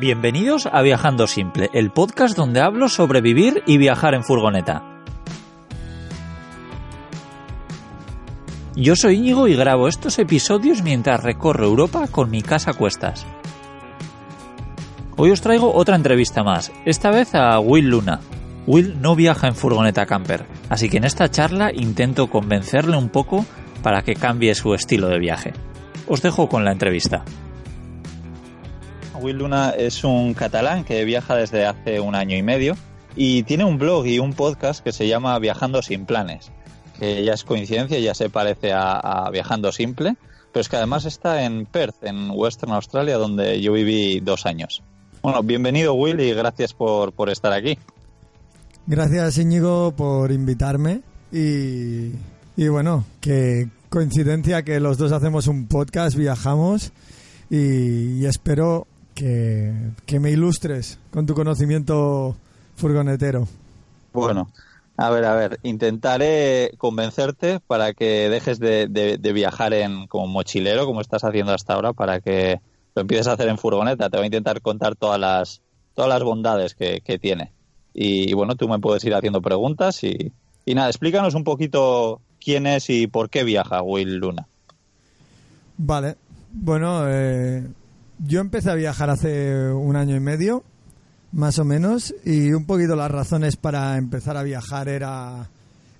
Bienvenidos a Viajando Simple, el podcast donde hablo sobre vivir y viajar en furgoneta. Yo soy Íñigo y grabo estos episodios mientras recorro Europa con mi casa a cuestas. Hoy os traigo otra entrevista más, esta vez a Will Luna. Will no viaja en furgoneta camper, así que en esta charla intento convencerle un poco para que cambie su estilo de viaje. Os dejo con la entrevista. Will Luna es un catalán que viaja desde hace 1 año y medio y tiene un blog y un podcast que se llama Viajando sin planes, que ya es coincidencia, ya se parece a Viajando Simple, pero es que además está en Perth, en Western Australia, donde yo viví 2 años. Bueno, bienvenido Will y gracias por estar aquí. Gracias Íñigo por invitarme y bueno, que coincidencia que los dos hacemos un podcast, viajamos y espero que me ilustres con tu conocimiento furgonetero. Bueno, a ver, intentaré convencerte para que dejes de viajar como mochilero, como estás haciendo hasta ahora, para que lo empieces a hacer en furgoneta. Te voy a intentar contar todas las bondades que tiene. Y bueno, tú me puedes ir haciendo preguntas y nada, explícanos un poquito quién es y por qué viaja Will Luna. Vale, bueno, yo empecé a viajar hace 1 año y medio, más o menos, y un poquito las razones para empezar a viajar era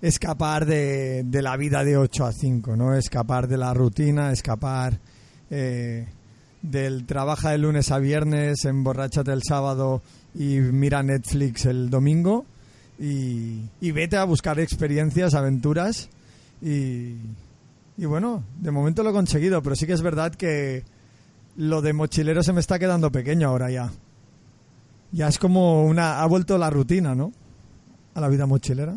escapar de la vida de 8 a 5, ¿no? Escapar de la rutina, escapar del trabaja de lunes a viernes, emborráchate el sábado y mira Netflix el domingo y vete a buscar experiencias, aventuras y bueno, de momento lo he conseguido, pero sí que es verdad que lo de mochilero se me está quedando pequeño ahora ya. Ya es como ha vuelto la rutina, ¿no? A la vida mochilera.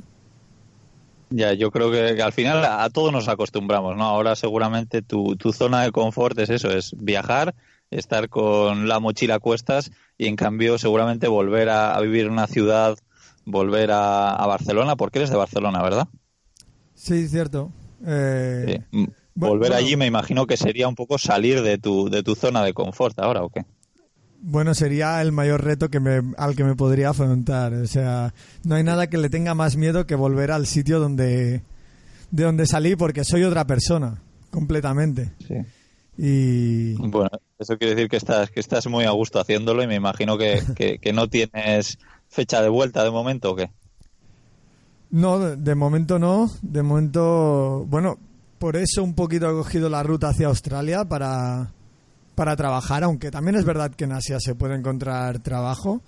Ya, yo creo que al final a todos nos acostumbramos, ¿no? Ahora seguramente tu zona de confort es eso, es viajar, estar con la mochila a cuestas y en cambio seguramente volver a vivir en una ciudad, volver a Barcelona, porque eres de Barcelona, ¿verdad? Sí, cierto. Sí. Volver allí me imagino que sería un poco salir de tu zona de confort ahora, ¿o qué? Bueno, sería el mayor reto al que me podría afrontar. O sea, no hay nada que le tenga más miedo que volver al sitio de donde salí, porque soy otra persona, completamente. Sí. Y bueno, eso quiere decir que estás muy a gusto haciéndolo y me imagino que no tienes fecha de vuelta de momento, ¿o qué? No, de momento no. De momento, bueno, por eso un poquito he cogido la ruta hacia Australia para trabajar, aunque también es verdad que en Asia se puede encontrar trabajo,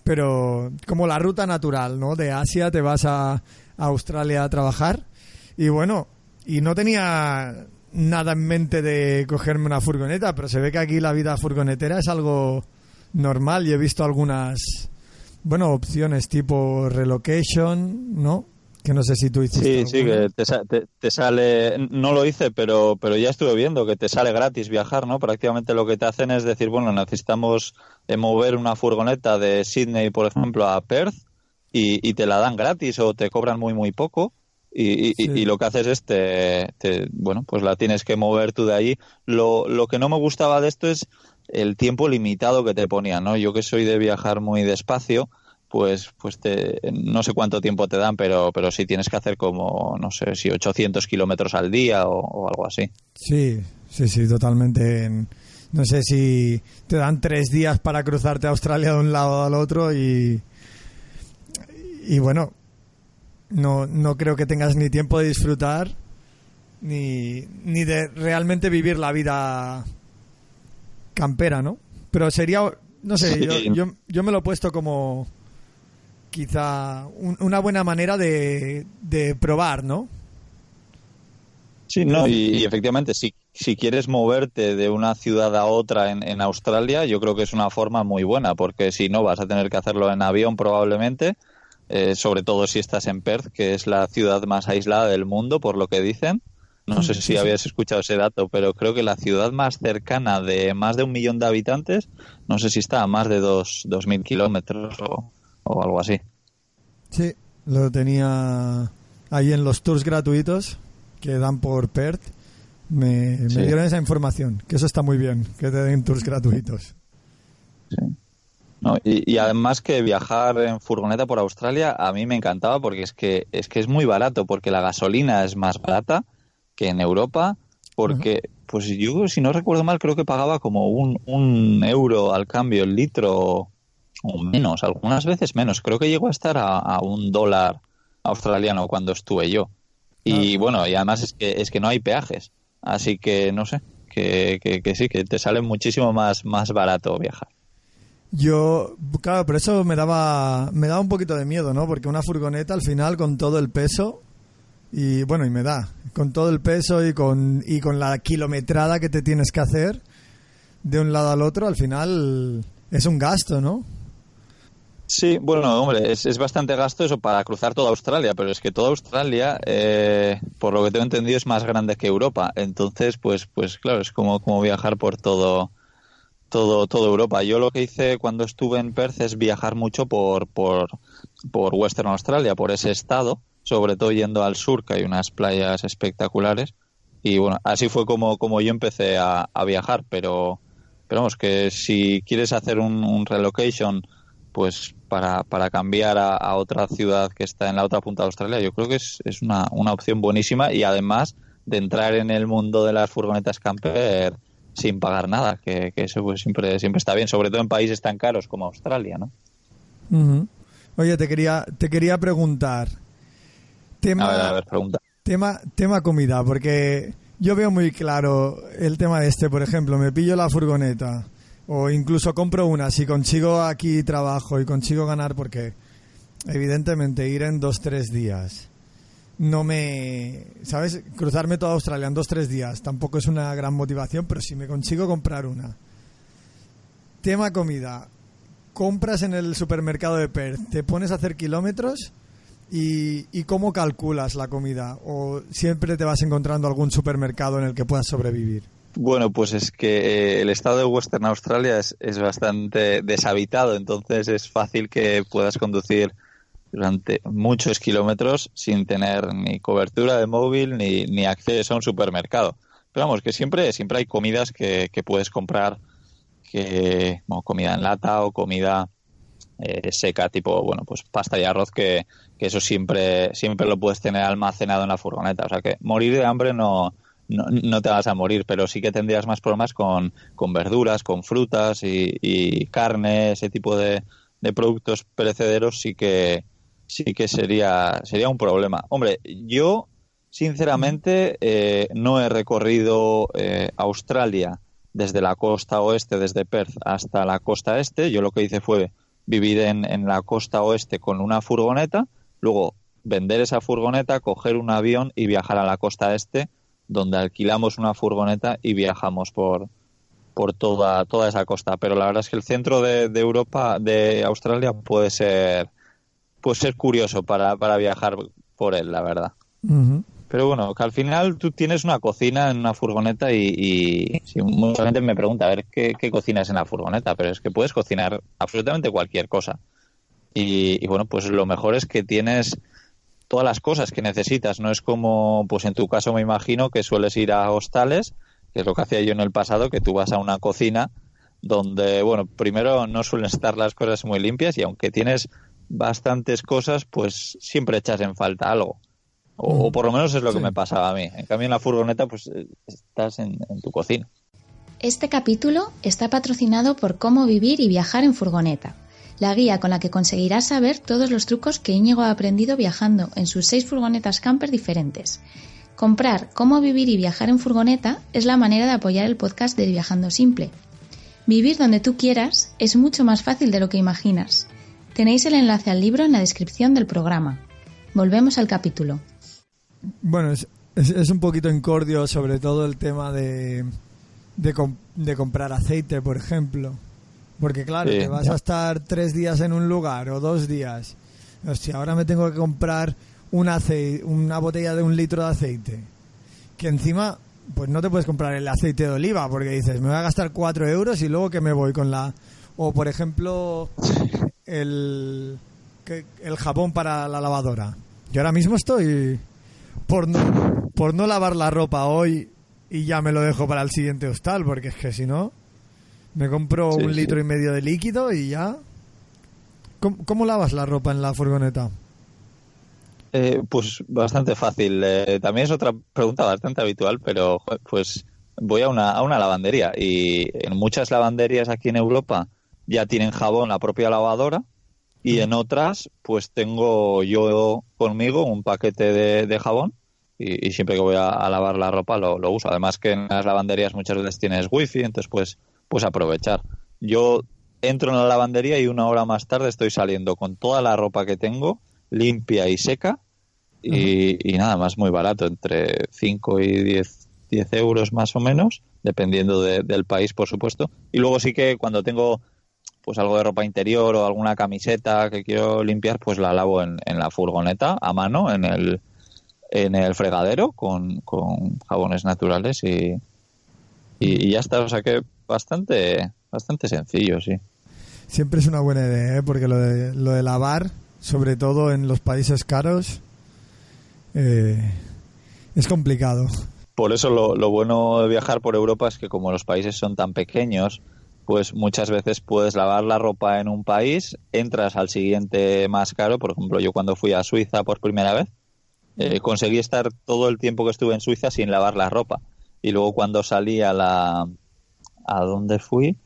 pero como la ruta natural, ¿no? De Asia te vas a Australia a trabajar y bueno, y no tenía nada en mente de cogerme una furgoneta, pero se ve que aquí la vida furgonetera es algo normal y he visto algunas, bueno, opciones tipo relocation, ¿no? Que no sé si tú hiciste. Sí, que te sale, no lo hice, pero ya estuve viendo que te sale gratis viajar, ¿no? Prácticamente lo que te hacen es decir, bueno, necesitamos mover una furgoneta de Sydney, por ejemplo, a Perth y te la dan gratis o te cobran muy, muy poco y lo que haces es bueno, pues la tienes que mover tú de allí. Lo que no me gustaba de esto es el tiempo limitado que te ponían, ¿no? Yo que soy de viajar muy despacio, pues no sé cuánto tiempo te dan, pero sí tienes que hacer como, no sé, si 800 kilómetros al día o algo así. Sí, totalmente. No sé si te dan 3 días para cruzarte a Australia de un lado al otro y bueno, no creo que tengas ni tiempo de disfrutar ni de realmente vivir la vida campera, ¿no? Pero sería, no sé, sí. yo me lo he puesto como quizá una buena manera de probar, ¿no? Sí, no, y efectivamente, si quieres moverte de una ciudad a otra en Australia, yo creo que es una forma muy buena, porque si no vas a tener que hacerlo en avión probablemente, sobre todo si estás en Perth, que es la ciudad más aislada del mundo, por lo que dicen. No sé si habías escuchado ese dato, pero creo que la ciudad más cercana de más de 1 millón de habitantes, no sé si está a más de 2.000 kilómetros o algo así. Sí, lo tenía ahí en los tours gratuitos que dan por Perth. Me dieron esa información, que eso está muy bien, que te den tours gratuitos. Sí. No, y además que viajar en furgoneta por Australia a mí me encantaba porque es muy barato, porque la gasolina es más barata que en Europa, Ajá. porque pues yo, si no recuerdo mal, creo que pagaba como un euro al cambio el litro o menos, algunas veces menos. Creo que llegó a estar a $1 australiano cuando estuve yo. Claro. Y bueno, y además es que no hay peajes, así que no sé, que sí, que te sale muchísimo más barato viajar. Yo, claro, pero eso me daba un poquito de miedo, ¿no? Porque una furgoneta al final con todo el peso y bueno, y me da, con todo el peso y con la kilometrada que te tienes que hacer de un lado al otro, al final es un gasto, ¿no? Sí, bueno, hombre, es bastante gasto eso para cruzar toda Australia, pero es que toda Australia, por lo que tengo entendido, es más grande que Europa. Entonces, pues claro, es como viajar por todo Europa. Yo lo que hice cuando estuve en Perth es viajar mucho por Western Australia, por ese estado, sobre todo yendo al sur, que hay unas playas espectaculares. Y bueno, así fue como yo empecé a viajar, pero vamos, que si quieres hacer un relocation, pues para cambiar a otra ciudad que está en la otra punta de Australia, yo creo que es una opción buenísima y además de entrar en el mundo de las furgonetas camper sin pagar nada, que eso pues siempre está bien, sobre todo en países tan caros como Australia, ¿no? Ujú. Oye, te quería preguntar, A tema, ver, pregunta. tema comida, porque yo veo muy claro el tema este, por ejemplo, me pillo la furgoneta o incluso compro una, si consigo aquí trabajo y consigo ganar, porque evidentemente ir en 2, 3 días no me... ¿Sabes? Cruzarme toda Australia en 2, 3 días tampoco es una gran motivación, pero si me consigo comprar una. Tema comida. Compras en el supermercado de Perth, te pones a hacer kilómetros y ¿cómo calculas la comida? ¿O siempre te vas encontrando algún supermercado en el que puedas sobrevivir? Bueno, pues es que el estado de Western Australia es bastante deshabitado, entonces es fácil que puedas conducir durante muchos kilómetros sin tener ni cobertura de móvil ni acceso a un supermercado. Pero vamos, que siempre hay comidas que puedes comprar, bueno, comida en lata o comida seca, tipo, bueno, pues pasta y arroz, que eso siempre lo puedes tener almacenado en la furgoneta. O sea que morir de hambre no te vas a morir, pero sí que tendrías más problemas con verduras, con frutas y carne, ese tipo de productos perecederos sí que sería un problema. Hombre, yo sinceramente no he recorrido Australia desde la costa oeste, desde Perth hasta la costa este. Yo lo que hice fue vivir en la costa oeste con una furgoneta, luego vender esa furgoneta, coger un avión y viajar a la costa este, donde alquilamos una furgoneta y viajamos por toda esa costa. Pero la verdad es que el centro de Europa, de Australia, puede ser curioso para viajar por él, la verdad. Ujú. Pero bueno, que al final tú tienes una cocina en una furgoneta y sí, mucha gente me pregunta, a ver, ¿qué cocinas en la furgoneta? Pero es que puedes cocinar absolutamente cualquier cosa. Y bueno, pues lo mejor es que tienes todas las cosas que necesitas. No es como, pues en tu caso me imagino que sueles ir a hostales, que es lo que hacía yo en el pasado, que tú vas a una cocina donde, bueno, primero no suelen estar las cosas muy limpias y aunque tienes bastantes cosas, pues siempre echas en falta algo. O por lo menos es lo que Sí. me pasaba a mí. En cambio, en la furgoneta, pues estás en tu cocina. Este capítulo está patrocinado por Cómo vivir y viajar en furgoneta, la guía con la que conseguirás saber todos los trucos que Íñigo ha aprendido viajando en sus 6 furgonetas camper diferentes. Comprar Cómo vivir y viajar en furgoneta es la manera de apoyar el podcast de Viajando Simple. Vivir donde tú quieras es mucho más fácil de lo que imaginas. Tenéis el enlace al libro en la descripción del programa. Volvemos al capítulo. Bueno, es un poquito incordio sobre todo el tema de comprar aceite, por ejemplo. Porque claro, Sí, te vas a estar 3 días en un lugar o 2 días. Hostia, ahora me tengo que comprar una botella de 1 litro de aceite. Que encima, pues no te puedes comprar el aceite de oliva porque dices, me voy a gastar 4 euros y luego que me voy con la... O por ejemplo, el jabón para la lavadora. Yo ahora mismo estoy... Por no lavar la ropa hoy y ya me lo dejo para el siguiente hostal, porque es que si no... Me compro Sí, 1,5 sí. litros de líquido y ya. ¿Cómo lavas la ropa en la furgoneta? Pues bastante fácil. También es otra pregunta bastante habitual, pero pues voy a una lavandería y en muchas lavanderías aquí en Europa ya tienen jabón la propia lavadora y en otras pues tengo yo conmigo un paquete de jabón y siempre que voy a lavar la ropa lo uso. Además que en las lavanderías muchas veces tienes wifi, entonces pues aprovechar. Yo entro en la lavandería y 1 hora más tarde estoy saliendo con toda la ropa que tengo limpia y seca y nada más, muy barato, entre 5 y 10 euros más o menos, dependiendo del país, por supuesto. Y luego sí que cuando tengo pues algo de ropa interior o alguna camiseta que quiero limpiar, pues la lavo en la furgoneta a mano, en el fregadero con jabones naturales y ya está. O sea que bastante sencillo, sí. Siempre es una buena idea, ¿eh? Porque lo de lavar, sobre todo en los países caros, es complicado. Por eso lo bueno de viajar por Europa es que como los países son tan pequeños, pues muchas veces puedes lavar la ropa en un país, entras al siguiente más caro. Por ejemplo, yo cuando fui a Suiza por primera vez, conseguí estar todo el tiempo que estuve en Suiza sin lavar la ropa. Y luego cuando salí ¿a dónde fui?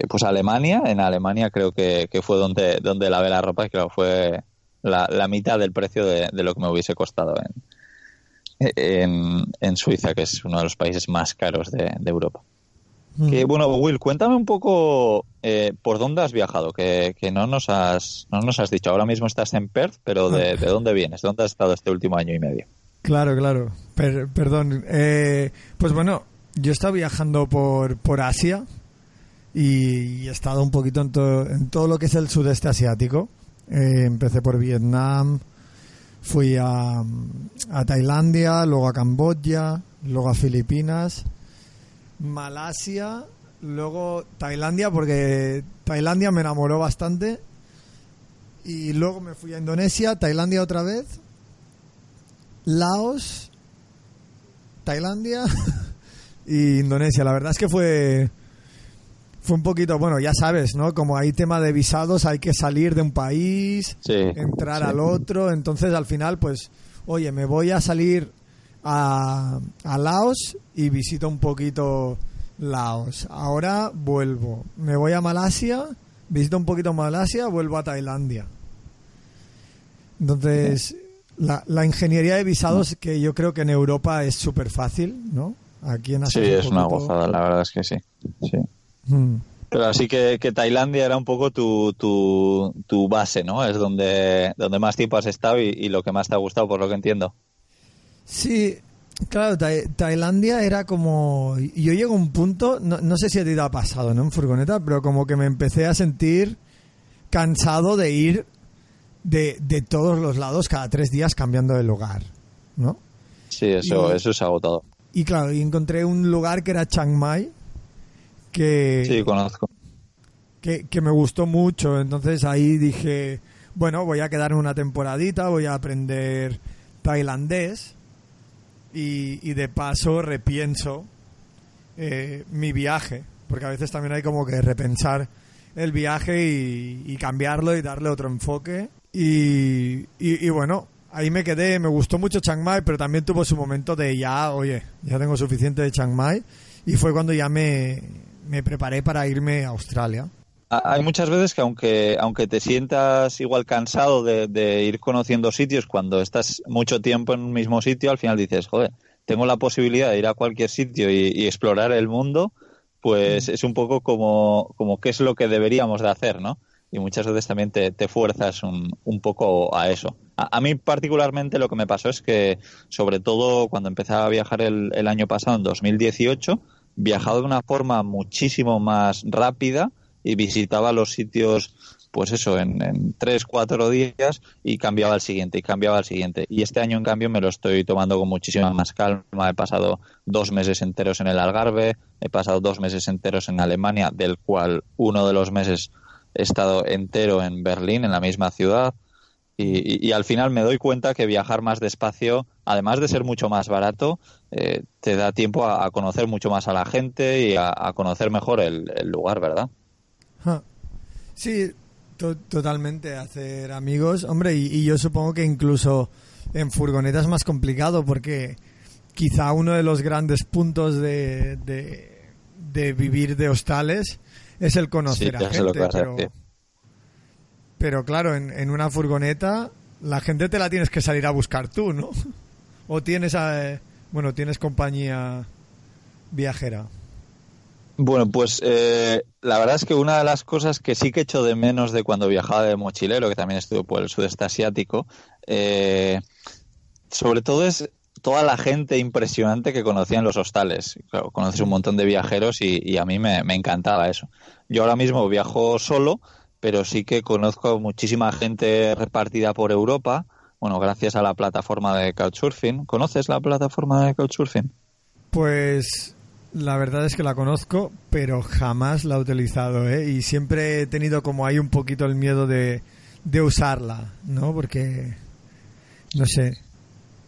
Pues a Alemania. En Alemania creo que fue donde lavé la ropa y creo que fue la mitad del precio de lo que me hubiese costado en Suiza, que es uno de los países más caros de Europa. Que, bueno, Will, cuéntame un poco por dónde has viajado, que no nos has dicho. Ahora mismo estás en Perth, pero ¿de dónde vienes? ¿Dónde has estado este último año y medio? Claro. Perdón. Pues bueno, yo he estado viajando por Asia y he estado un poquito en todo lo que es el sudeste asiático. Empecé por Vietnam, fui a Tailandia, luego a Camboya, luego a Filipinas, Malasia, luego Tailandia, porque Tailandia me enamoró bastante, y luego me fui a Indonesia, Tailandia otra vez, Laos, Tailandia y Indonesia. La verdad es que fue un poquito, bueno, ya sabes, ¿no? Como hay tema de visados, hay que salir de un país, entrar al otro. Entonces, al final, pues, oye, me voy a salir a Laos y visito un poquito Laos. Ahora vuelvo. Me voy a Malasia, visito un poquito Malasia, vuelvo a Tailandia. Entonces, la ingeniería de visados, que yo creo que en Europa es súper fácil, ¿no? Aquí en Asia Sí, es una gozada, la verdad es que sí. Pero así que Tailandia era un poco tu base, ¿no? Es donde más tiempo has estado y lo que más te ha gustado, por lo que entiendo. Sí, claro, Tailandia era como... Yo llego a un punto, no sé si a ti te ha pasado, ¿no? En furgoneta, pero como que me empecé a sentir cansado de ir de todos los lados cada 3 días cambiando de lugar, ¿no? Sí, eso es agotador. Y claro, y encontré un lugar que era Chiang Mai, sí, conozco. Que me gustó mucho. Entonces ahí dije, bueno, voy a quedarme una temporadita, voy a aprender tailandés y de paso repienso mi viaje, porque a veces también hay como que repensar el viaje y cambiarlo y darle otro enfoque. Y bueno, ahí me quedé. Me gustó mucho Chiang Mai, pero también tuvo su momento de ya tengo suficiente de Chiang Mai, y fue cuando ya me preparé para irme a Australia. Hay muchas veces que aunque te sientas igual cansado de ir conociendo sitios, cuando estás mucho tiempo en un mismo sitio, al final dices, joder, tengo la posibilidad de ir a cualquier sitio y explorar el mundo, pues es un poco como qué es lo que deberíamos de hacer, ¿no? Y muchas veces también te fuerzas un poco a eso. A mí particularmente lo que me pasó es que, sobre todo cuando empecé a viajar el año pasado, en 2018, viajaba de una forma muchísimo más rápida y visitaba los sitios, pues eso, en 3-4 días y cambiaba al siguiente. Y este año, en cambio, me lo estoy tomando con muchísima más calma. He pasado 2 meses enteros en el Algarve, he pasado 2 meses enteros en Alemania, del cual uno de los meses he estado entero en Berlín, en la misma ciudad. Y al final me doy cuenta que viajar más despacio, además de ser mucho más barato, te da tiempo a conocer mucho más a la gente y a conocer mejor el lugar, ¿verdad? Sí, totalmente, hacer amigos. Hombre, y yo supongo que incluso en furgoneta es más complicado porque quizá uno de los grandes puntos de vivir de hostales es el conocer a gente. Pero claro, en una furgoneta la gente te la tienes que salir a buscar tú, ¿no? O tienes tienes compañía viajera. Bueno, pues la verdad es que una de las cosas que sí que echo de menos de cuando viajaba de mochilero, que también estuve por el sudeste asiático, sobre todo es toda la gente impresionante que conocía en los hostales. Claro, conoces un montón de viajeros y a mí me encantaba eso. Yo ahora mismo viajo solo, pero sí que conozco muchísima gente repartida por Europa, bueno, gracias a la plataforma de Couchsurfing. ¿Conoces la plataforma de Couchsurfing? Pues la verdad es que la conozco, pero jamás la he utilizado, ¿eh? Y siempre he tenido como ahí un poquito el miedo de usarla, ¿no? Porque, no sé,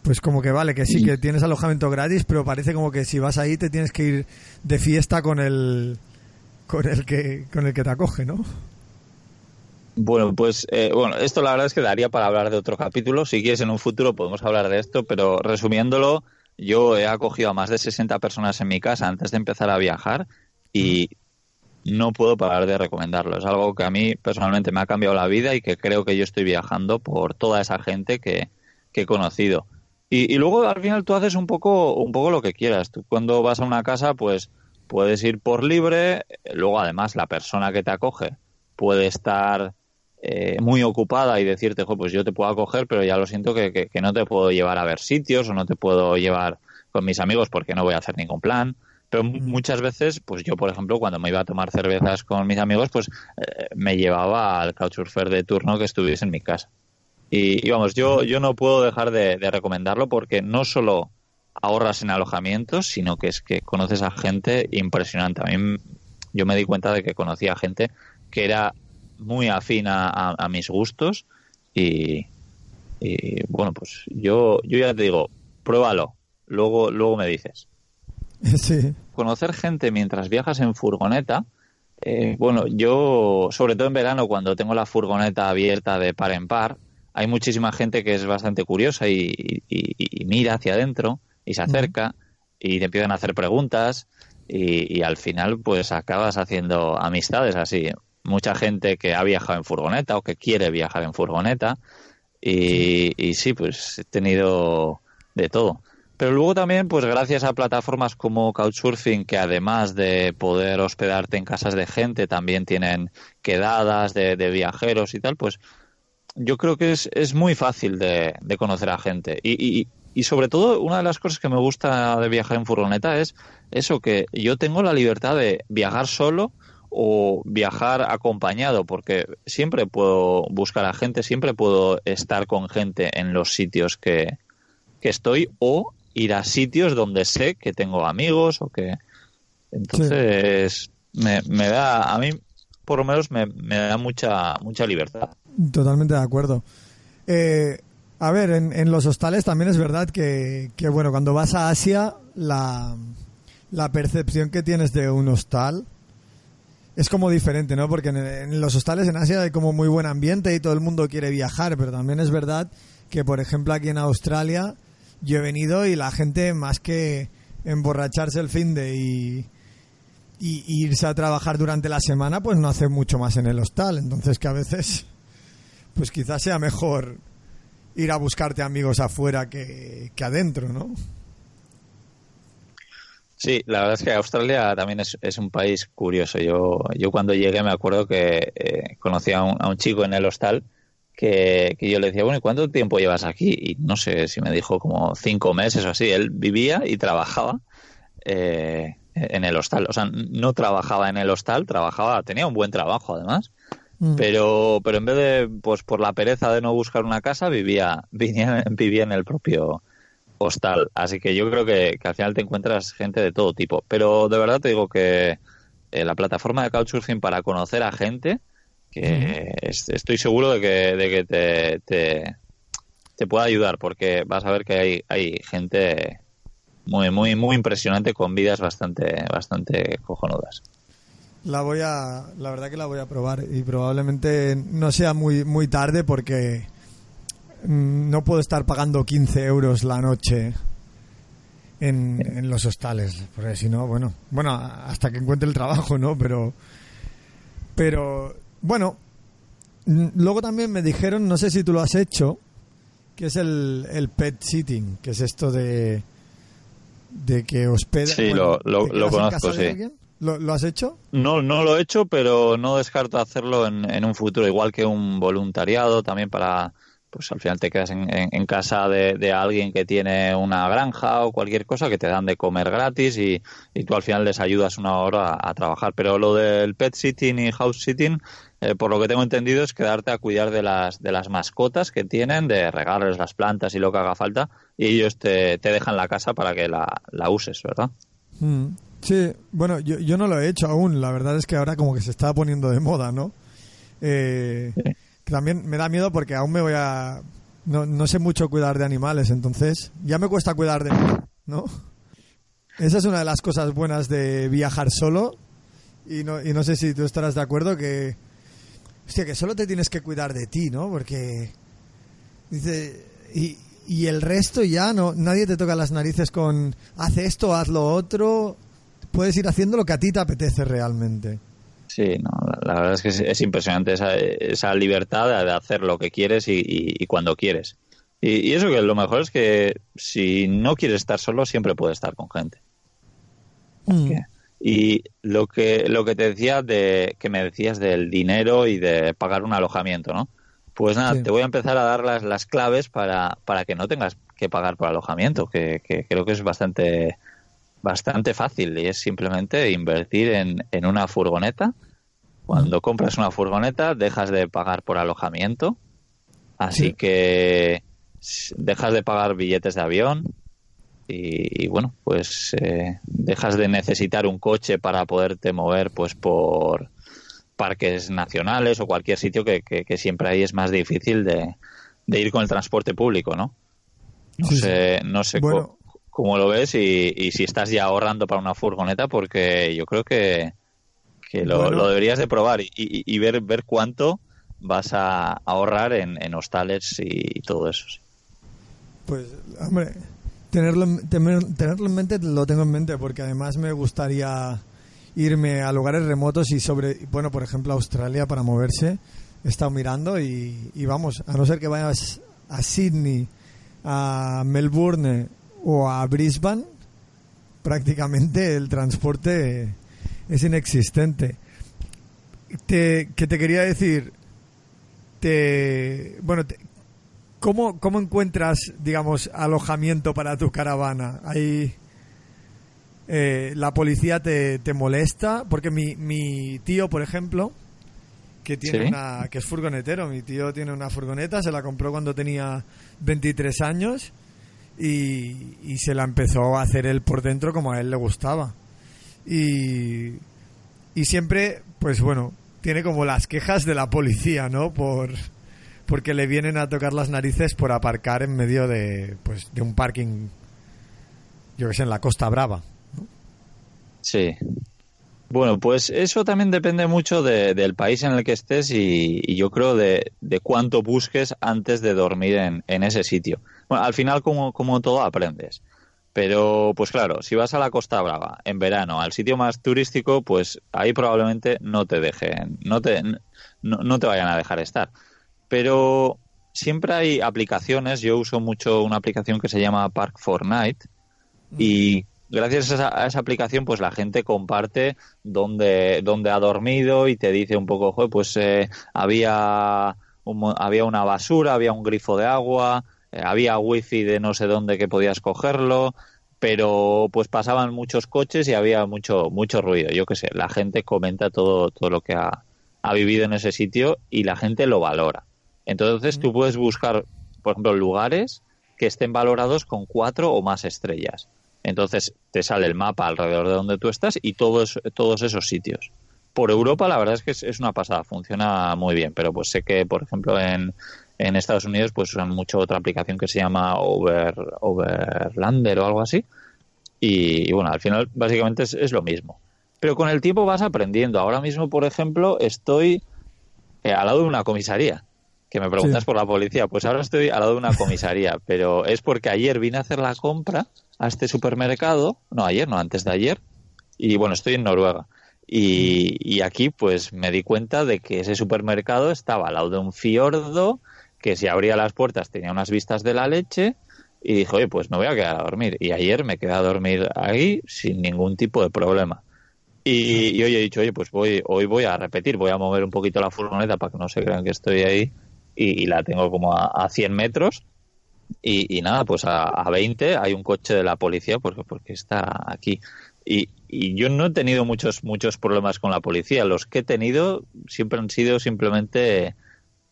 pues como que vale, que sí, que tienes alojamiento gratis, pero parece como que si vas ahí te tienes que ir de fiesta con el que te acoge, ¿no? Bueno, pues esto la verdad es que daría para hablar de otro capítulo. Si quieres, en un futuro podemos hablar de esto, pero resumiéndolo, yo he acogido a más de 60 personas en mi casa antes de empezar a viajar y no puedo parar de recomendarlo. Es algo que a mí personalmente me ha cambiado la vida y que creo que yo estoy viajando por toda esa gente que he conocido. Y luego al final tú haces un poco lo que quieras. Tú cuando vas a una casa, pues puedes ir por libre. Luego además la persona que te acoge puede estar muy ocupada y decirte, pues yo te puedo acoger, pero ya lo siento que no te puedo llevar a ver sitios o no te puedo llevar con mis amigos porque no voy a hacer ningún plan. Pero muchas veces, pues yo, por ejemplo, cuando me iba a tomar cervezas con mis amigos, pues me llevaba al couchsurfer de turno que estuviese en mi casa. Y vamos, yo no puedo dejar de recomendarlo porque no solo ahorras en alojamientos, sino que es que conoces a gente impresionante. A mí yo me di cuenta de que conocía gente que era muy afín a mis gustos y bueno, pues yo ya te digo, pruébalo, luego me dices. Sí. Conocer gente mientras viajas en furgoneta, bueno, yo sobre todo en verano cuando tengo la furgoneta abierta de par en par, hay muchísima gente que es bastante curiosa y mira hacia adentro y se acerca y te empiezan a hacer preguntas y al final pues acabas haciendo amistades así. Mucha gente que ha viajado en furgoneta o que quiere viajar en furgoneta y sí, pues he tenido de todo. Pero luego también, pues gracias a plataformas como Couchsurfing, que además de poder hospedarte en casas de gente, también tienen quedadas de viajeros y tal, pues yo creo que es muy fácil de conocer a gente. Y sobre todo, una de las cosas que me gusta de viajar en furgoneta es eso, que yo tengo la libertad de viajar solo o viajar acompañado, porque siempre puedo buscar a gente, siempre puedo estar con gente en los sitios que estoy o ir a sitios donde sé que tengo amigos o que... Entonces, me da, a mí por lo menos me da mucha libertad. Totalmente de acuerdo. A ver, en los hostales también es verdad que bueno, cuando vas a Asia, la percepción que tienes de un hostal es como diferente, ¿no? Porque en los hostales en Asia hay como muy buen ambiente y todo el mundo quiere viajar, pero también es verdad que, por ejemplo, aquí en Australia yo he venido y la gente, más que emborracharse el finde y irse a trabajar durante la semana, pues no hace mucho más en el hostal. Entonces que a veces, pues quizás sea mejor ir a buscarte amigos afuera que adentro, ¿no? Sí, la verdad es que Australia también es un país curioso. Yo cuando llegué me acuerdo que conocí a un chico en el hostal que yo le decía, bueno, ¿y cuánto tiempo llevas aquí? Y no sé si me dijo como 5 meses o así. Él vivía y trabajaba en el hostal. O sea, no trabajaba en el hostal, tenía un buen trabajo además, pero en vez de, pues por la pereza de no buscar una casa, vivía en el propio hostal. Así que yo creo que al final te encuentras gente de todo tipo. Pero de verdad te digo que la plataforma de Couchsurfing para conocer a gente estoy seguro de que te pueda ayudar, porque vas a ver que hay gente muy muy muy impresionante con vidas bastante cojonudas. La verdad que la voy a probar, y probablemente no sea muy tarde, porque no puedo estar pagando 15 euros la noche en los hostales, porque si no, bueno, hasta que encuentre el trabajo, ¿no? Pero bueno, luego también me dijeron, no sé si tú lo has hecho, que es el pet sitting, que es esto de que hospeda. Sí, bueno, lo conozco, sí. ¿Lo has hecho? No lo he hecho, pero no descarto hacerlo en un futuro, igual que un voluntariado también para, pues al final te quedas en casa de alguien que tiene una granja o cualquier cosa, que te dan de comer gratis y tú al final les ayudas una hora a trabajar. Pero lo del pet sitting y house sitting, por lo que tengo entendido, es quedarte a cuidar de las mascotas que tienen, de regarles las plantas y lo que haga falta, y ellos te dejan la casa para que la uses, ¿verdad? Sí, bueno, yo no lo he hecho aún. La verdad es que ahora como que se está poniendo de moda, ¿no? Sí. También me da miedo porque aún no sé mucho cuidar de animales, entonces ya me cuesta cuidar de mí, ¿no? Esa es una de las cosas buenas de viajar solo, y no sé si tú estarás de acuerdo, que solo te tienes que cuidar de ti, ¿no? Porque dice, y el resto ya nadie te toca las narices con haz esto, haz lo otro. Puedes ir haciendo lo que a ti te apetece realmente. Sí, no, la verdad es que es impresionante esa libertad de hacer lo que quieres y cuando quieres. Y eso, que lo mejor es que si no quieres estar solo, siempre puedes estar con gente. Y lo que te decía, que me decías del dinero y de pagar un alojamiento, ¿no? Pues nada, sí. Te voy a empezar a dar las claves para que no tengas que pagar por alojamiento, que creo que es bastante fácil, y es simplemente invertir en una furgoneta. Cuando compras una furgoneta, dejas de pagar por alojamiento, así que dejas de pagar billetes de avión y bueno, pues dejas de necesitar un coche para poderte mover pues por parques nacionales o cualquier sitio que siempre ahí es más difícil de ir con el transporte público, ¿no? No sé bueno, cómo lo ves y si estás ya ahorrando para una furgoneta, porque yo creo que lo deberías de probar y ver cuánto vas a ahorrar en hostales y todo eso. Pues, hombre, tenerlo en mente, lo tengo en mente, porque además me gustaría irme a lugares remotos bueno, por ejemplo, a Australia para moverse. He estado mirando y vamos, a no ser que vayas a Sydney, a Melbourne o a Brisbane, prácticamente el transporte es inexistente. ¿Qué te quería decir? ¿Cómo encuentras, digamos, alojamiento para tu caravana? Ahí la policía te molesta, porque mi tío, por ejemplo, que tiene que es furgonetero, mi tío tiene una furgoneta, se la compró cuando tenía 23 años y se la empezó a hacer él por dentro como a él le gustaba. Y siempre, pues bueno, tiene como las quejas de la policía, ¿no? Porque le vienen a tocar las narices por aparcar en medio de un parking, yo que sé, en la Costa Brava, ¿no? Sí. Bueno, pues eso también depende mucho del país en el que estés y yo creo de cuánto busques antes de dormir en ese sitio. Bueno, al final, como todo, aprendes. Pero, pues claro, si vas a la Costa Brava en verano, al sitio más turístico, pues ahí probablemente no te dejen, no te vayan a dejar estar. Pero siempre hay aplicaciones. Yo uso mucho una aplicación que se llama Park4Night y gracias a esa aplicación, pues la gente comparte dónde ha dormido y te dice un poco, pues había una basura, había un grifo de agua, había wifi de no sé dónde que podías cogerlo, pero pues pasaban muchos coches y había mucho ruido. Yo qué sé, la gente comenta todo lo que ha vivido en ese sitio y la gente lo valora. Entonces tú puedes buscar, por ejemplo, lugares que estén valorados con 4 o más estrellas. Entonces te sale el mapa alrededor de donde tú estás y todos esos sitios. por Europa la verdad es que es una pasada, funciona muy bien, pero pues sé que, por ejemplo, en Estados Unidos pues usan mucho otra aplicación que se llama Overlander o algo así, y bueno, al final básicamente es lo mismo. Pero con el tiempo vas aprendiendo. Ahora mismo, por ejemplo, estoy al lado de una comisaría. Que me preguntas por la policía. Pues ahora estoy al lado de una comisaría. Pero es porque ayer vine a hacer la compra a este supermercado. No, ayer, no, antes de ayer. Y bueno, estoy en Noruega. Y aquí pues me di cuenta de que ese supermercado estaba al lado de un fiordo, que si abría las puertas tenía unas vistas de la leche. Y dije, oye, pues me voy a quedar a dormir. Y ayer me quedé a dormir ahí sin ningún tipo de problema. Y hoy he dicho, oye, pues hoy voy a repetir, voy a mover un poquito la furgoneta para que no se crean que estoy ahí, y la tengo como a 100 metros, y nada, pues a 20 hay un coche de la policía porque está aquí. Y yo no he tenido muchos problemas con la policía. Los que he tenido siempre han sido simplemente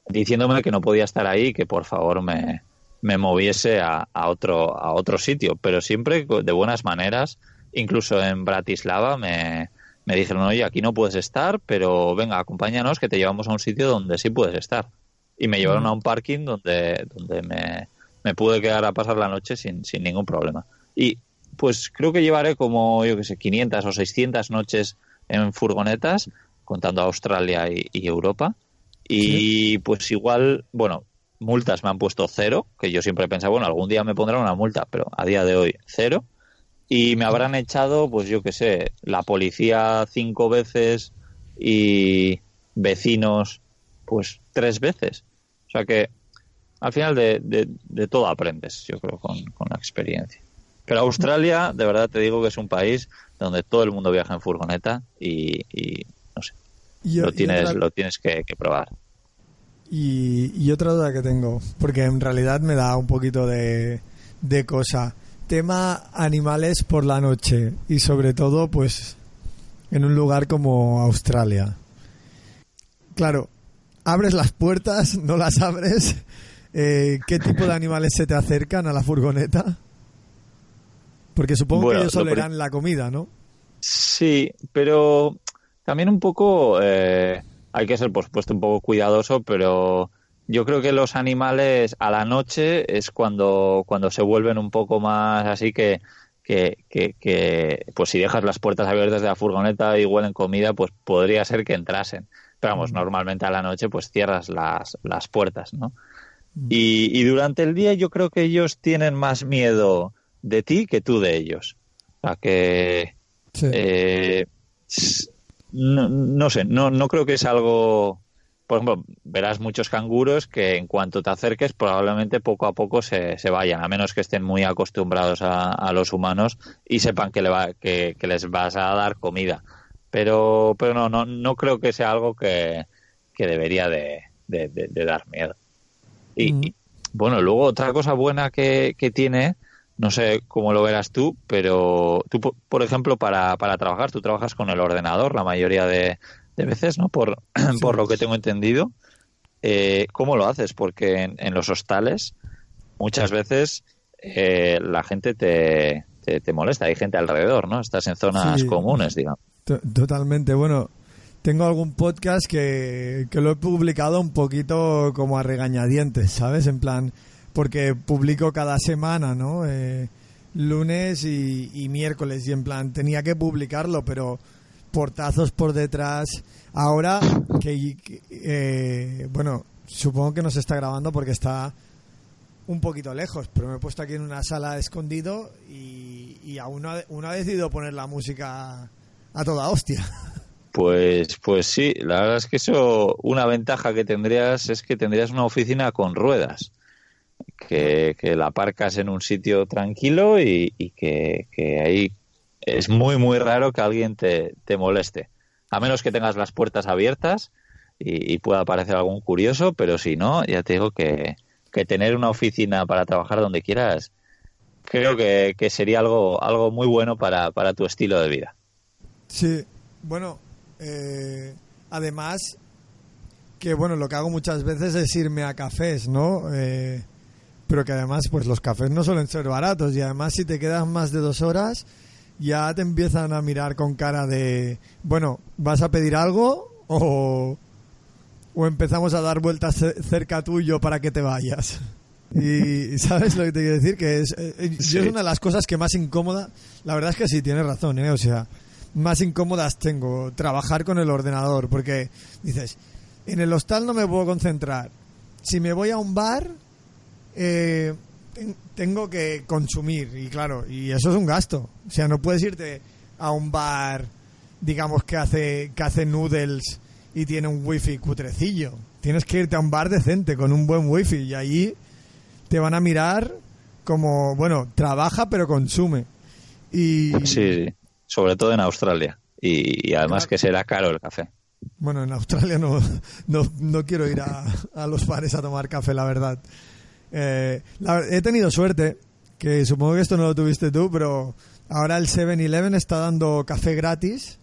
diciéndome que no podía estar ahí y que por favor me moviese a otro sitio, pero siempre de buenas maneras. Incluso en Bratislava me dijeron, oye, aquí no puedes estar, pero venga, acompáñanos que te llevamos a un sitio donde sí puedes estar. Y me llevaron a un parking donde me pude quedar a pasar la noche sin ningún problema. Y pues creo que llevaré como, yo qué sé, 500 o 600 noches en furgonetas, contando Australia y Europa. Y pues igual, bueno, multas me han puesto 0, que yo siempre he pensado, bueno, algún día me pondrán una multa, pero a día de hoy 0. Y me habrán echado, pues yo qué sé, la policía 5 veces y vecinos, pues 3 veces. O sea que al final de todo aprendes, yo creo, con la experiencia. Pero Australia, de verdad te digo que es un país donde todo el mundo viaja en furgoneta y no sé, lo tienes que probar. Y otra duda que tengo, porque en realidad me da un poquito de cosa. Tema animales por la noche y sobre todo pues en un lugar como Australia. Claro, abres las puertas, no las abres. ¿Qué tipo de animales se te acercan a la furgoneta? Porque supongo que ellos olerán la comida, ¿no? Sí, pero también un poco hay que ser, por supuesto, un poco cuidadoso, pero yo creo que los animales a la noche es cuando se vuelven un poco más así que pues si dejas las puertas abiertas de la furgoneta y huelen comida, pues podría ser que entrasen. Pero vamos, normalmente a la noche pues cierras las puertas, ¿no? Y durante el día yo creo que ellos tienen más miedo de ti que tú de ellos. O sea que no sé, no creo que es algo. Por ejemplo, verás muchos canguros que en cuanto te acerques probablemente poco a poco se vayan, a menos que estén muy acostumbrados a los humanos y sepan que les vas a dar comida. Pero no creo que sea algo que debería de dar miedo. Y bueno, luego otra cosa buena que tiene, no sé cómo lo verás tú, pero tú, por ejemplo, para trabajar, tú trabajas con el ordenador la mayoría de veces, ¿no? Por lo que tengo entendido. ¿Cómo lo haces? Porque en los hostales muchas veces la gente te molesta, hay gente alrededor, ¿no? Estás en zonas comunes, digamos. Totalmente. Bueno, tengo algún podcast que lo he publicado un poquito como a regañadientes, ¿sabes? En plan, porque publico cada semana, ¿no? Lunes y miércoles, y en plan tenía que publicarlo, pero portazos por detrás. Ahora bueno, supongo que no se está grabando porque está un poquito lejos, pero me he puesto aquí en una sala escondido y aún no ha decidido poner la música a toda hostia. Pues sí, la verdad es que eso, una ventaja que tendrías es que tendrías una oficina con ruedas, que la aparcas en un sitio tranquilo y que ahí es muy muy raro que alguien te moleste, a menos que tengas las puertas abiertas y pueda aparecer algún curioso, pero si no, ya te digo que tener una oficina para trabajar donde quieras, creo que sería algo muy bueno para tu estilo de vida. Sí, bueno, además que bueno, lo que hago muchas veces es irme a cafés, ¿no? Pero que además pues los cafés no suelen ser baratos, y además si te quedas más de 2 horas ya te empiezan a mirar con cara de, bueno, ¿vas a pedir algo o empezamos a dar vueltas cerca tuyo para que te vayas? Y ¿sabes lo que te quiero decir? Que yo es una de las cosas que más incómoda, la verdad es que sí, tienes razón, o sea, más incómodas tengo, trabajar con el ordenador, porque dices, en el hostal no me puedo concentrar, si me voy a un bar tengo que consumir, y claro, y eso es un gasto, o sea, no puedes irte a un bar, digamos, que hace noodles y tiene un wifi cutrecillo, tienes que irte a un bar decente con un buen wifi, y allí te van a mirar como, bueno, trabaja pero consume. Y sí, sobre todo en Australia, y además, claro, que será caro el café. Bueno, en Australia no quiero ir a los bares a tomar café, la verdad. He tenido suerte, que supongo que esto no lo tuviste tú, pero ahora el 7-Eleven está dando café gratis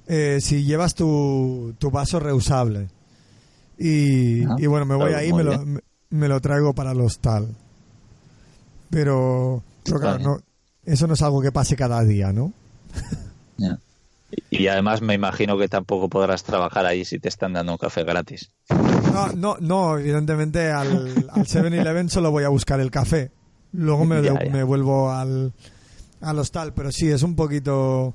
si llevas tu vaso reusable. Y bueno, me voy ahí y me lo traigo para el hostal. Pero claro, no, eso no es algo que pase cada día, ¿no? Yeah. Y además me imagino que tampoco podrás trabajar ahí si te están dando un café gratis. No, evidentemente al 7-Eleven solo voy a buscar el café. Luego me vuelvo al hostal, pero sí, es un poquito,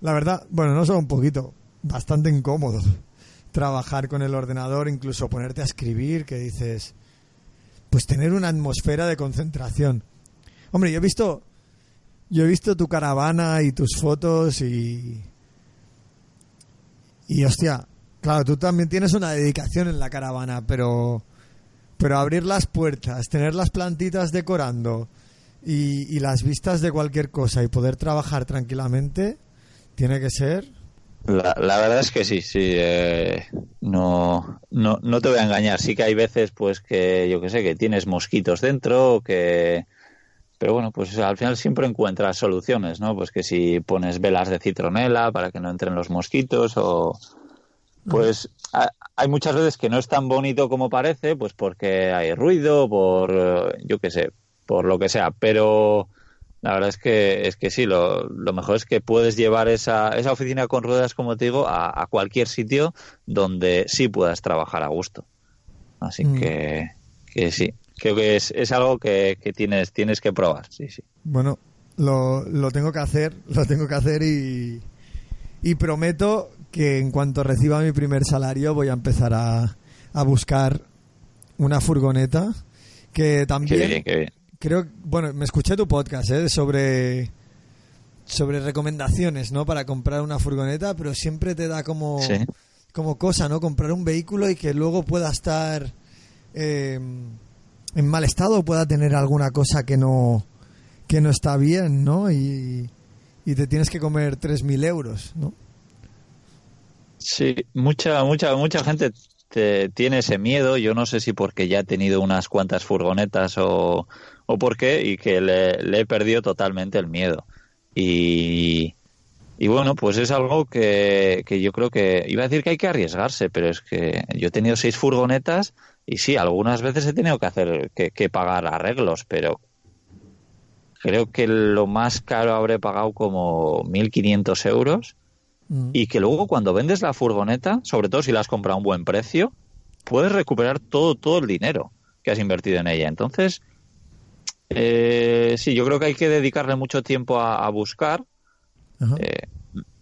la verdad, bueno, no solo un poquito, bastante incómodo trabajar con el ordenador, incluso ponerte a escribir, que dices, pues tener una atmósfera de concentración. Hombre, yo he visto tu caravana y tus fotos y hostia, claro, tú también tienes una dedicación en la caravana, pero abrir las puertas, tener las plantitas decorando y las vistas de cualquier cosa y poder trabajar tranquilamente, tiene que ser... La verdad es que sí, no te voy a engañar, sí que hay veces pues que yo que sé, que tienes mosquitos dentro, pero bueno, pues al final siempre encuentras soluciones, ¿no? Pues que si pones velas de citronela para que no entren los mosquitos o... Pues hay muchas veces que no es tan bonito como parece, pues porque hay ruido, por yo qué sé, por lo que sea, pero la verdad es que sí, lo mejor es que puedes llevar esa oficina con ruedas, como te digo, a cualquier sitio donde sí puedas trabajar a gusto. Así que sí. Creo que es algo que tienes que probar, sí. Bueno, lo tengo que hacer y prometo que en cuanto reciba mi primer salario voy a empezar a buscar una furgoneta que también... Qué bien. Creo, bueno, me escuché tu podcast sobre recomendaciones, ¿no? Para comprar una furgoneta, pero siempre te da como cosa, ¿no? Comprar un vehículo y que luego pueda estar... en mal estado, pueda tener alguna cosa que no está bien, ¿no? Y te tienes que comer 3.000 euros, ¿no? Sí, mucha gente tiene ese miedo. Yo no sé si porque ya he tenido unas cuantas furgonetas o por qué, y que le he perdido totalmente el miedo. Y bueno, pues es algo que yo creo que... Iba a decir que hay que arriesgarse, pero es que yo he tenido 6 furgonetas y sí, algunas veces he tenido que pagar arreglos, pero creo que lo más caro habré pagado como 1.500 euros y que luego cuando vendes la furgoneta, sobre todo si la has comprado a un buen precio, puedes recuperar todo el dinero que has invertido en ella. Entonces, sí, yo creo que hay que dedicarle mucho tiempo a buscar,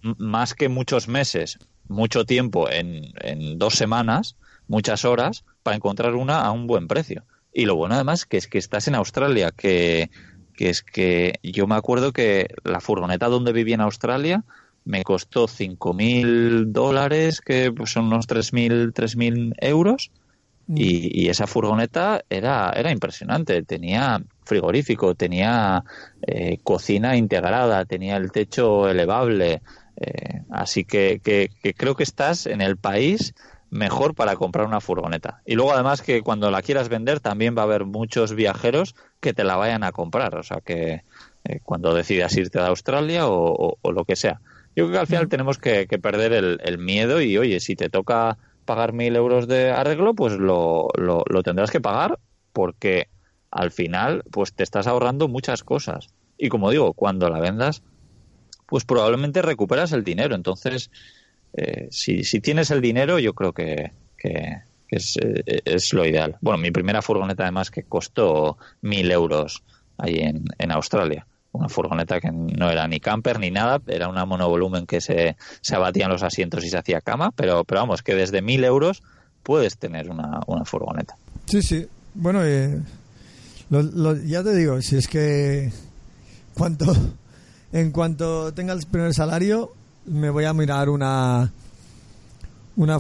más que muchos meses, mucho tiempo en 2 semanas, muchas horas, para encontrar una a un buen precio. Y lo bueno además que es que estás en Australia, que es que yo me acuerdo que la furgoneta donde viví en Australia me costó $5.000, que pues son unos 3.000 euros, y esa furgoneta era impresionante. Tenía frigorífico, tenía cocina integrada, tenía el techo elevable, así que creo que estás en el país mejor para comprar una furgoneta. Y luego además que cuando la quieras vender también va a haber muchos viajeros que te la vayan a comprar, o sea que cuando decidas irte a Australia o lo que sea. Yo creo que al final tenemos que perder el miedo y, oye, si te toca pagar 1.000 euros de arreglo, pues lo tendrás que pagar, porque al final pues te estás ahorrando muchas cosas. Y como digo, cuando la vendas, pues probablemente recuperas el dinero. Entonces, si tienes el dinero, yo creo que es lo ideal. Bueno, mi primera furgoneta además que costó 1.000 euros ahí en Australia. Una furgoneta que no era ni camper ni nada, era una monovolumen que se abatían los asientos y se hacía cama, pero vamos, que desde 1.000 euros puedes tener una furgoneta. Sí. Bueno, ya te digo, si es que en cuanto tenga el primer salario, me voy a mirar una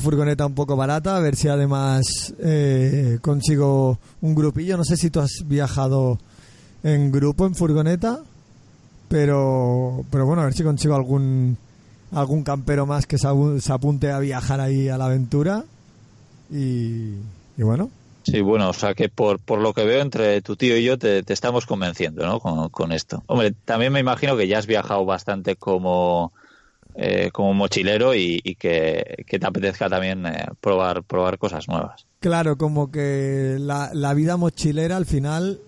furgoneta un poco barata, a ver si además consigo un grupillo. No sé si tú has viajado en grupo en furgoneta, pero bueno, a ver si consigo algún campero más que se apunte a viajar ahí a la aventura y bueno. Sí, bueno, o sea que por lo que veo entre tu tío y yo te estamos convenciendo, ¿no? Con esto. Hombre, también me imagino que ya has viajado bastante como mochilero y que te apetezca también probar cosas nuevas. Claro, como que la vida mochilera al final,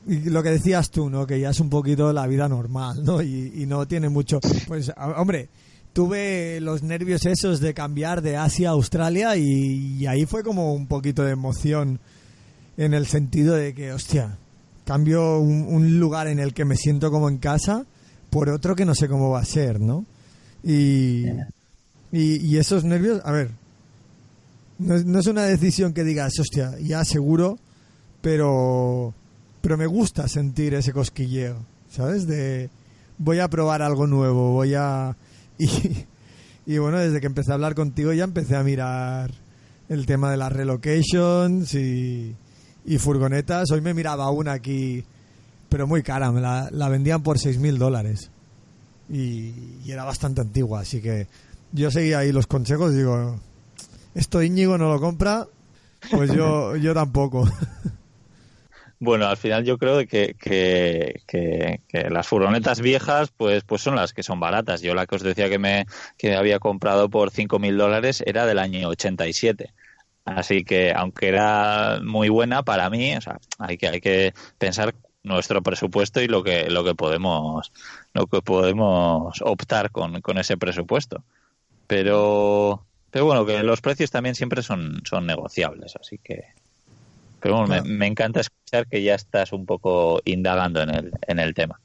y lo que decías tú, ¿no? Que ya es un poquito la vida normal, ¿no? Y no tiene mucho. Pues, hombre, tuve los nervios esos de cambiar de Asia a Australia y ahí fue como un poquito de emoción en el sentido de que, hostia, cambio un lugar en el que me siento como en casa por otro que no sé cómo va a ser, ¿no? Y esos nervios, a ver, no es una decisión que digas, hostia, ya seguro, pero me gusta sentir ese cosquilleo, ¿sabes? De voy a probar algo nuevo, y bueno, desde que empecé a hablar contigo ya empecé a mirar el tema de las relocations y furgonetas. Hoy me miraba una aquí, pero muy cara, me la vendían por $6.000 y era bastante antigua, así que yo seguía ahí los consejos, digo, esto Íñigo no lo compra, pues yo tampoco. Bueno, al final yo creo que las furgonetas viejas pues son las que son baratas. Yo la que os decía que me había comprado por $5.000 era del año 87. Así que aunque era muy buena para mí, o sea, hay que pensar nuestro presupuesto y lo que podemos optar con ese presupuesto. Pero bueno, que los precios también siempre son negociables, así que. Pero bueno, claro. Me encanta escuchar que ya estás un poco indagando en el tema.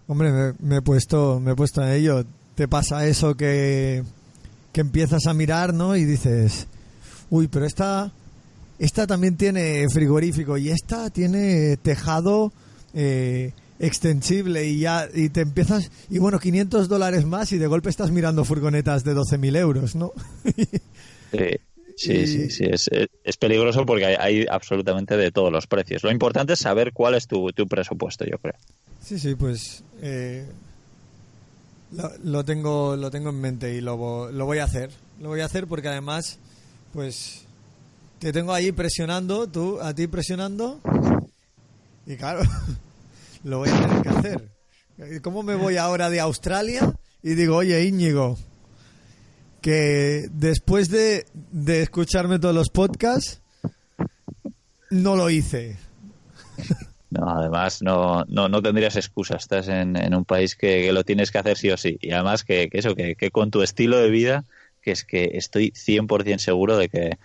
Hombre, me he puesto a ello. Te pasa eso que empiezas a mirar, ¿no? Y dices, uy, pero esta también tiene frigorífico y esta tiene tejado extensible y te empiezas, y bueno, $500 más y de golpe estás mirando furgonetas de 12.000 euros, ¿no? Sí, es peligroso porque hay absolutamente de todos los precios. Lo importante es saber cuál es tu presupuesto, yo creo. Sí, pues lo tengo en mente y lo voy a hacer. Lo voy a hacer porque además, pues, te tengo ahí presionando, a ti presionando, y claro, lo voy a tener que hacer. ¿Cómo me voy ahora de Australia? Y digo, oye, Íñigo, que después de escucharme todos los podcasts no lo hice. No, además no tendrías excusa. Estás en un país que lo tienes que hacer sí o sí, y además que con tu estilo de vida, que es que estoy 100% seguro de que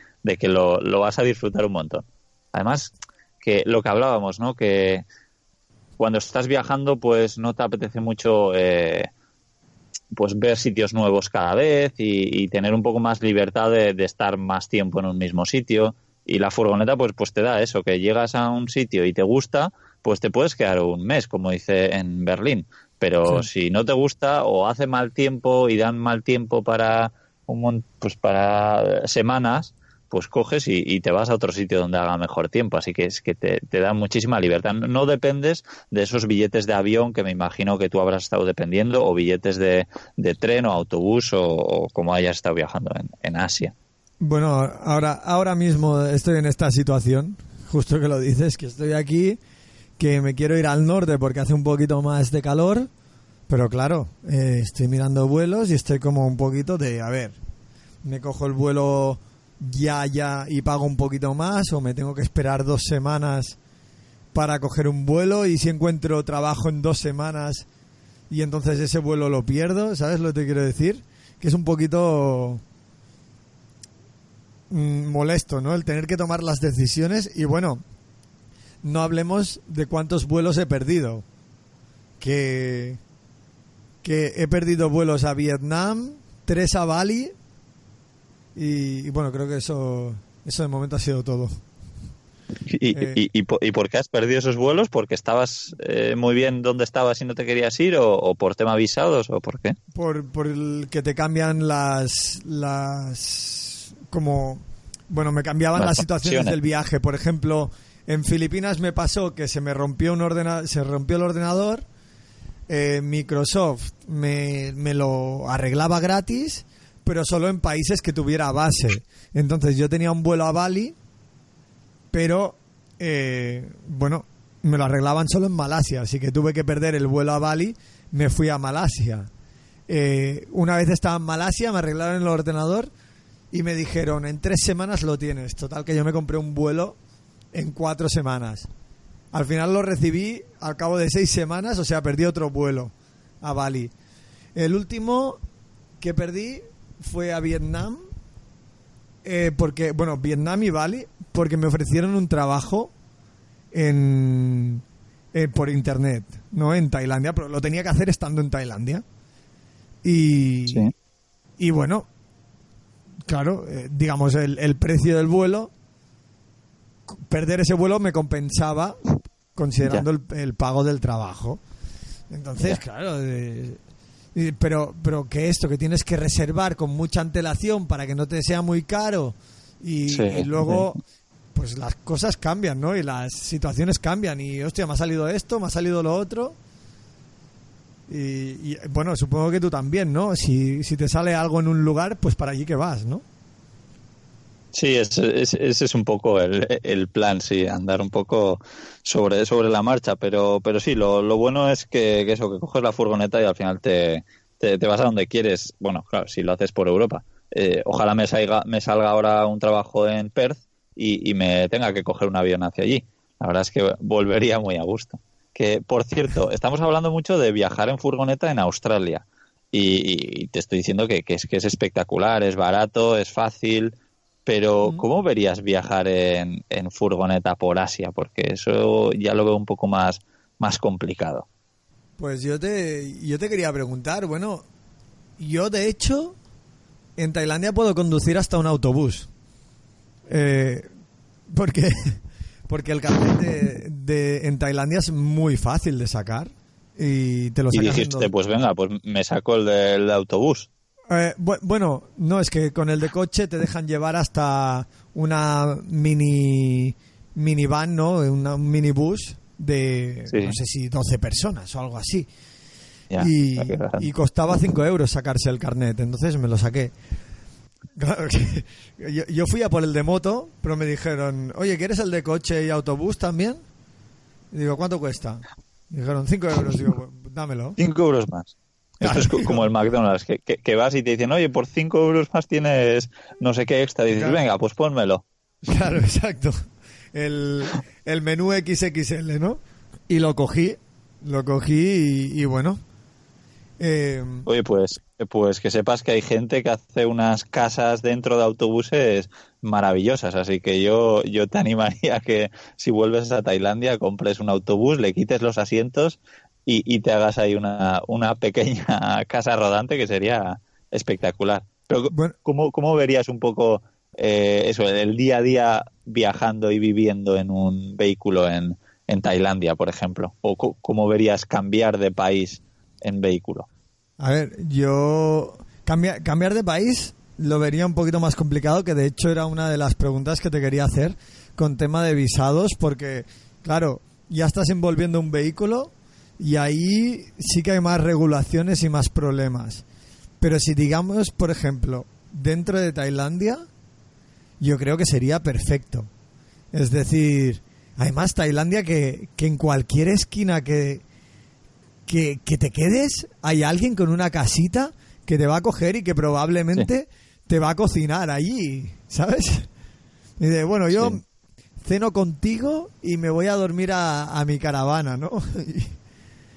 lo vas a disfrutar un montón. Además, que lo que hablábamos, ¿no? Que cuando estás viajando pues no te apetece mucho pues ver sitios nuevos cada vez y tener un poco más libertad de estar más tiempo en un mismo sitio, y la furgoneta pues te da eso, que llegas a un sitio y te gusta, pues te puedes quedar un mes, como dice en Berlín, pero sí. Si no te gusta o hace mal tiempo y dan mal tiempo para para semanas, pues coges y te vas a otro sitio donde haga mejor tiempo. Así que es que te da muchísima libertad. No dependes de esos billetes de avión que me imagino que tú habrás estado dependiendo, o billetes de tren o autobús o como hayas estado viajando en Asia. Bueno, ahora mismo estoy en esta situación, justo que lo dices, que estoy aquí, que me quiero ir al norte porque hace un poquito más de calor, pero claro, estoy mirando vuelos y estoy como un poquito de, a ver, me cojo el vuelo ya y pago un poquito más, o me tengo que esperar 2 semanas para coger un vuelo, y si encuentro trabajo en 2 semanas y entonces ese vuelo lo pierdo, ¿sabes lo que te quiero decir? Que es un poquito molesto, ¿no? El tener que tomar las decisiones. Y bueno, no hablemos de cuántos vuelos he perdido. Que he perdido vuelos a Vietnam, 3 a Bali y bueno, creo que eso de momento ha sido todo. ¿Y por qué has perdido esos vuelos? ¿Porque estabas muy bien donde estabas y no te querías ir? ¿O por tema visados? ¿O por qué? Por el que te cambian las como... Bueno, me cambiaban las situaciones del viaje. Por ejemplo, en Filipinas me pasó que se rompió el ordenador. Microsoft me lo arreglaba gratis, pero solo en países que tuviera base. Entonces yo tenía un vuelo a Bali, pero bueno, me lo arreglaban solo en Malasia, así que tuve que perder el vuelo a Bali. Me fui a Malasia. Una vez estaba en Malasia, me arreglaron el ordenador y me dijeron, en 3 semanas lo tienes. Total, que yo me compré un vuelo en 4 semanas. Al final lo recibí al cabo de 6 semanas, o sea, perdí otro vuelo a Bali. El último que perdí fue a Vietnam, porque, bueno, Vietnam y Bali, porque me ofrecieron un trabajo por internet, no en Tailandia, pero lo tenía que hacer estando en Tailandia. Y bueno, claro, digamos, el precio del vuelo, perder ese vuelo me compensaba considerando el pago del trabajo. Entonces, claro, pero que esto, que tienes que reservar con mucha antelación para que no te sea muy caro y luego pues las cosas cambian, ¿no? Y las situaciones cambian y, hostia, me ha salido esto, me ha salido lo otro. Y bueno, supongo que tú también, ¿no? Si te sale algo en un lugar, pues para allí que vas, ¿no? Sí, ese es un poco el plan, sí, andar un poco sobre la marcha, pero sí, lo bueno es que eso, que coges la furgoneta y al final te vas a donde quieres. Bueno, claro, si lo haces por Europa. Ojalá me salga ahora un trabajo en Perth y me tenga que coger un avión hacia allí. La verdad es que volvería muy a gusto. Que, por cierto, estamos hablando mucho de viajar en furgoneta en Australia y te estoy diciendo que es espectacular, es barato, es fácil. Pero ¿cómo verías viajar en furgoneta por Asia? Porque eso ya lo veo un poco más complicado. Pues yo te quería preguntar, bueno, yo de hecho en Tailandia puedo conducir hasta un autobús. Porque el carnet en Tailandia es muy fácil de sacar y te lo sacas. Y dijiste, pues venga, pues me saco el del autobús. Bueno, no, es que con el de coche te dejan llevar hasta una minivan, ¿no? Un minibús de, no sé si 12 personas o algo así. Ya, y costaba 5 euros sacarse el carnet, entonces me lo saqué. Claro, yo fui a por el de moto, pero me dijeron, oye, ¿quieres el de coche y autobús también? Y digo, ¿cuánto cuesta? Y dijeron, 5 euros. Digo, dámelo. 5 euros más. Esto es como el McDonald's, que vas y te dicen, oye, por 5 euros más tienes no sé qué extra. Y dices, claro, venga, pues pónmelo. Claro, exacto. El menú XXL, ¿no? Y lo cogí y bueno. Oye, pues que sepas que hay gente que hace unas casas dentro de autobuses maravillosas, así que yo te animaría que si vuelves a Tailandia compres un autobús, le quites los asientos y te hagas ahí una pequeña casa rodante que sería espectacular. Pero bueno, ¿cómo verías un poco eso, el día a día viajando y viviendo en un vehículo en Tailandia, por ejemplo? ¿O cómo verías cambiar de país en vehículo? A ver, yo cambiar de país lo vería un poquito más complicado, que de hecho era una de las preguntas que te quería hacer con tema de visados, porque claro, ya estás envolviendo un vehículo y ahí sí que hay más regulaciones y más problemas. Pero si digamos, por ejemplo, dentro de Tailandia, yo creo que sería perfecto. Es decir, además Tailandia que en cualquier esquina que te quedes, hay alguien con una casita que te va a coger y que probablemente te va a cocinar allí, ¿sabes? Y de, bueno, yo ceno contigo y me voy a dormir a mi caravana, ¿no?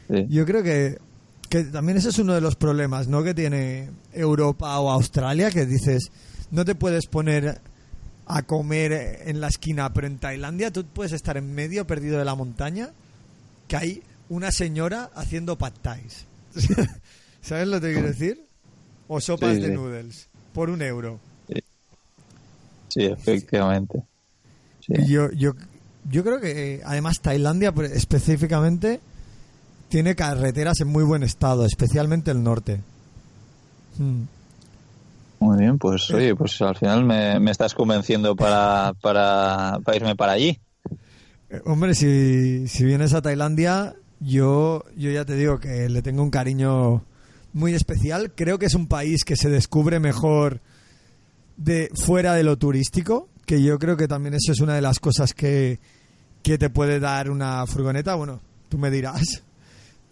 Sí. Yo creo que también ese es uno de los problemas, ¿no?, que tiene Europa o Australia, que dices, no te puedes poner a comer en la esquina, pero en Tailandia tú puedes estar en medio, perdido de la montaña, que hay una señora haciendo pad thais. ¿Sabes lo que quiero decir? O sopas Sí, de sí. noodles por €1. Sí, efectivamente. Sí. Yo creo que además Tailandia específicamente tiene carreteras en muy buen estado, especialmente el norte. Muy bien, pues oye, pues al final me estás convenciendo para irme para allí. Hombre, si vienes a Tailandia, yo ya te digo que le tengo un cariño muy especial. Creo que es un país que se descubre mejor de fuera de lo turístico, que yo creo que también eso es una de las cosas que te puede dar una furgoneta. Bueno, tú me dirás,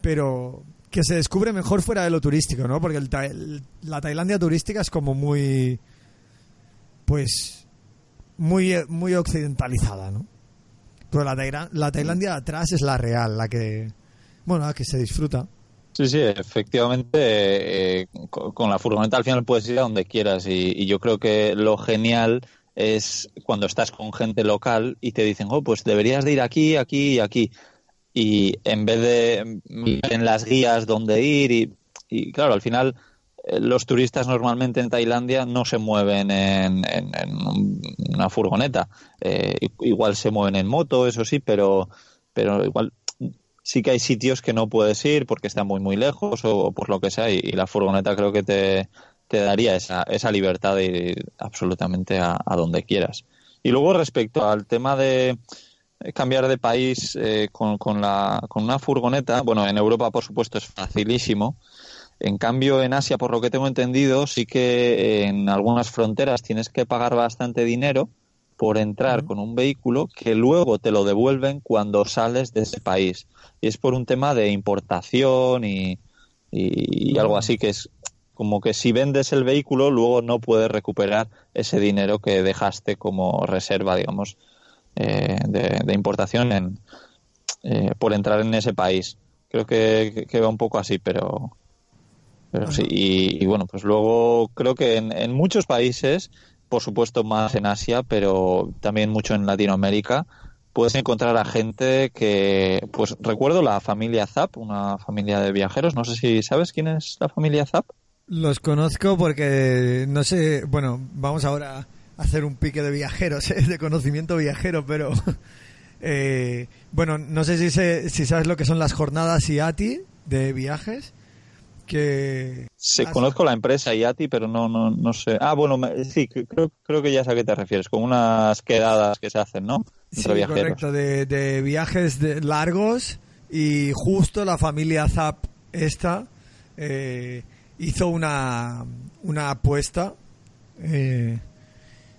pero que se descubre mejor fuera de lo turístico, ¿no? Porque la Tailandia turística es como muy, pues, muy occidentalizada, ¿no? Pero la Tailandia de atrás es la real, la que se disfruta. Sí, sí, efectivamente, con la furgoneta al final puedes ir a donde quieras y yo creo que lo genial es cuando estás con gente local y te dicen, oh, pues deberías de ir aquí, aquí y aquí. Y en vez de mirar en las guías dónde ir y claro, al final los turistas normalmente en Tailandia no se mueven en una furgoneta. Igual se mueven en moto, eso sí, pero igual sí que hay sitios que no puedes ir porque están muy muy lejos o por lo que sea y la furgoneta creo que te daría esa libertad de ir absolutamente a donde quieras. Y luego respecto al tema de cambiar de país con una furgoneta, bueno, en Europa por supuesto es facilísimo. En cambio en Asia, por lo que tengo entendido, sí que en algunas fronteras tienes que pagar bastante dinero por entrar con un vehículo que luego te lo devuelven cuando sales de ese país. Y es por un tema de importación y algo así, que es como que si vendes el vehículo luego no puedes recuperar ese dinero que dejaste como reserva, digamos, de importación por entrar en ese país. Creo que va un poco así, pero sí. Y bueno, pues luego creo que en muchos países, por supuesto más en Asia, pero también mucho en Latinoamérica, puedes encontrar a gente que, pues recuerdo la familia Zapp, una familia de viajeros, no sé si sabes quién es la familia Zapp. Los conozco porque, no sé, bueno, vamos ahora a hacer un pique de viajeros, de conocimiento viajero, pero bueno, no sé si sabes lo que son las jornadas IATI de viajes. Conozco la empresa IATI, pero no sé. Ah, bueno, sí, creo que ya sé a qué te refieres, con unas quedadas que se hacen, ¿no? Entre viajeros. Correcto, de viajes largos, y justo la familia Zapp hizo una apuesta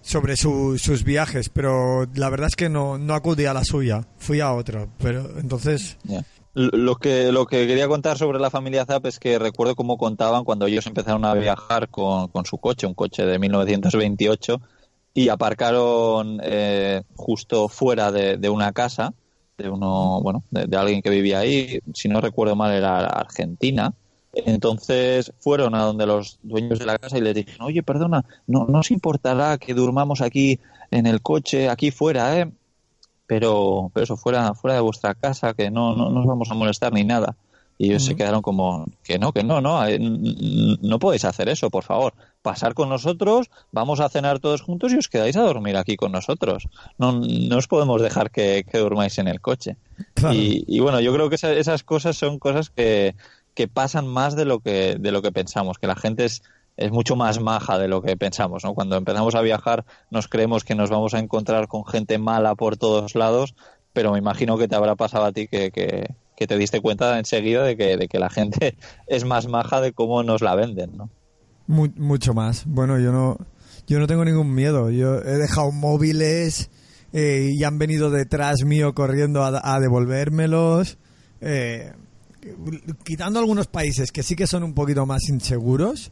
sobre sus viajes, pero la verdad es que no acudí a la suya, fui a otro, pero entonces... Yeah. Lo que quería contar sobre la familia Zapp es que recuerdo cómo contaban cuando ellos empezaron a viajar con su coche, un coche de 1928, y aparcaron justo fuera de una casa de alguien que vivía ahí, si no recuerdo mal era Argentina. Entonces fueron a donde los dueños de la casa y les dijeron, oye, perdona, no os importará que durmamos aquí en el coche, aquí fuera, pero eso fuera de vuestra casa, que no nos vamos a molestar ni nada. Y ellos se quedaron como, que no podéis hacer eso, por favor. Pasar con nosotros, vamos a cenar todos juntos y os quedáis a dormir aquí con nosotros. No os podemos dejar que durmáis en el coche. Claro. Y bueno, yo creo que esas cosas son cosas que pasan más de lo que pensamos, que la gente es mucho más maja de lo que pensamos, ¿no? Cuando empezamos a viajar nos creemos que nos vamos a encontrar con gente mala por todos lados, pero me imagino que te habrá pasado a ti que te diste cuenta enseguida de que la gente es más maja de cómo nos la venden, ¿no? Mucho más. Bueno, yo no tengo ningún miedo. Yo he dejado móviles y han venido detrás mío corriendo a devolvérmelos. Quitando algunos países que sí que son un poquito más inseguros,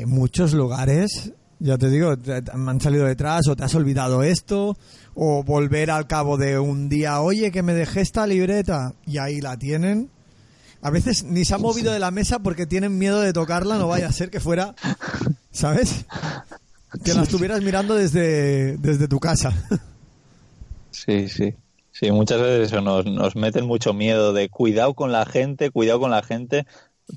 muchos lugares Ya te digo, me han salido detrás o te has olvidado esto, o volver al cabo de un día, oye, que me dejé esta libreta, y ahí la tienen. A veces ni se ha movido de la mesa porque tienen miedo de tocarla, no vaya a ser que fuera, ¿sabes? Que la estuvieras mirando desde tu casa. Sí, sí. Sí, muchas veces eso nos meten mucho miedo de cuidado con la gente,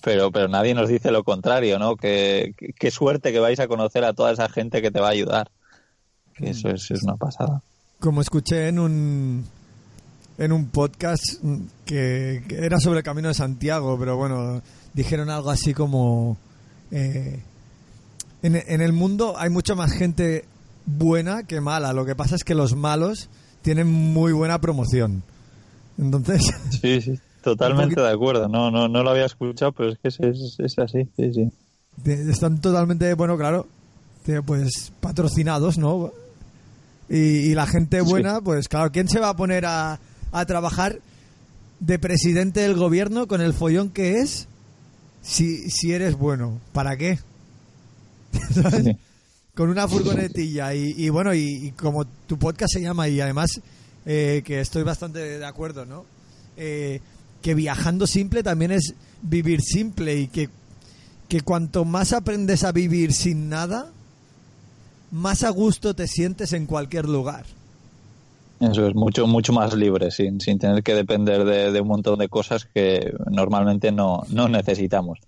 pero nadie nos dice lo contrario, ¿no? Qué suerte que vais a conocer a toda esa gente que te va a ayudar. Que eso es una pasada. Como escuché en un podcast que era sobre el Camino de Santiago, pero bueno, dijeron algo así como en el mundo hay mucha más gente buena que mala, lo que pasa es que los malos tienen muy buena promoción. Entonces sí, totalmente de acuerdo. No lo había escuchado, pero es que es así, sí. Están totalmente, bueno, claro, pues patrocinados, ¿no? Y la gente buena, sí. Pues claro, ¿quién se va a poner a trabajar de presidente del gobierno con el follón que es si eres bueno? ¿Para qué? ¿Sabes? Sí. Con una furgonetilla y bueno, y como tu podcast se llama, y además que estoy bastante de acuerdo, ¿no? Que viajando simple también es vivir simple, y que cuanto más aprendes a vivir sin nada, más a gusto te sientes en cualquier lugar. Eso es, mucho más libre, sin tener que depender de un montón de cosas que normalmente no necesitamos.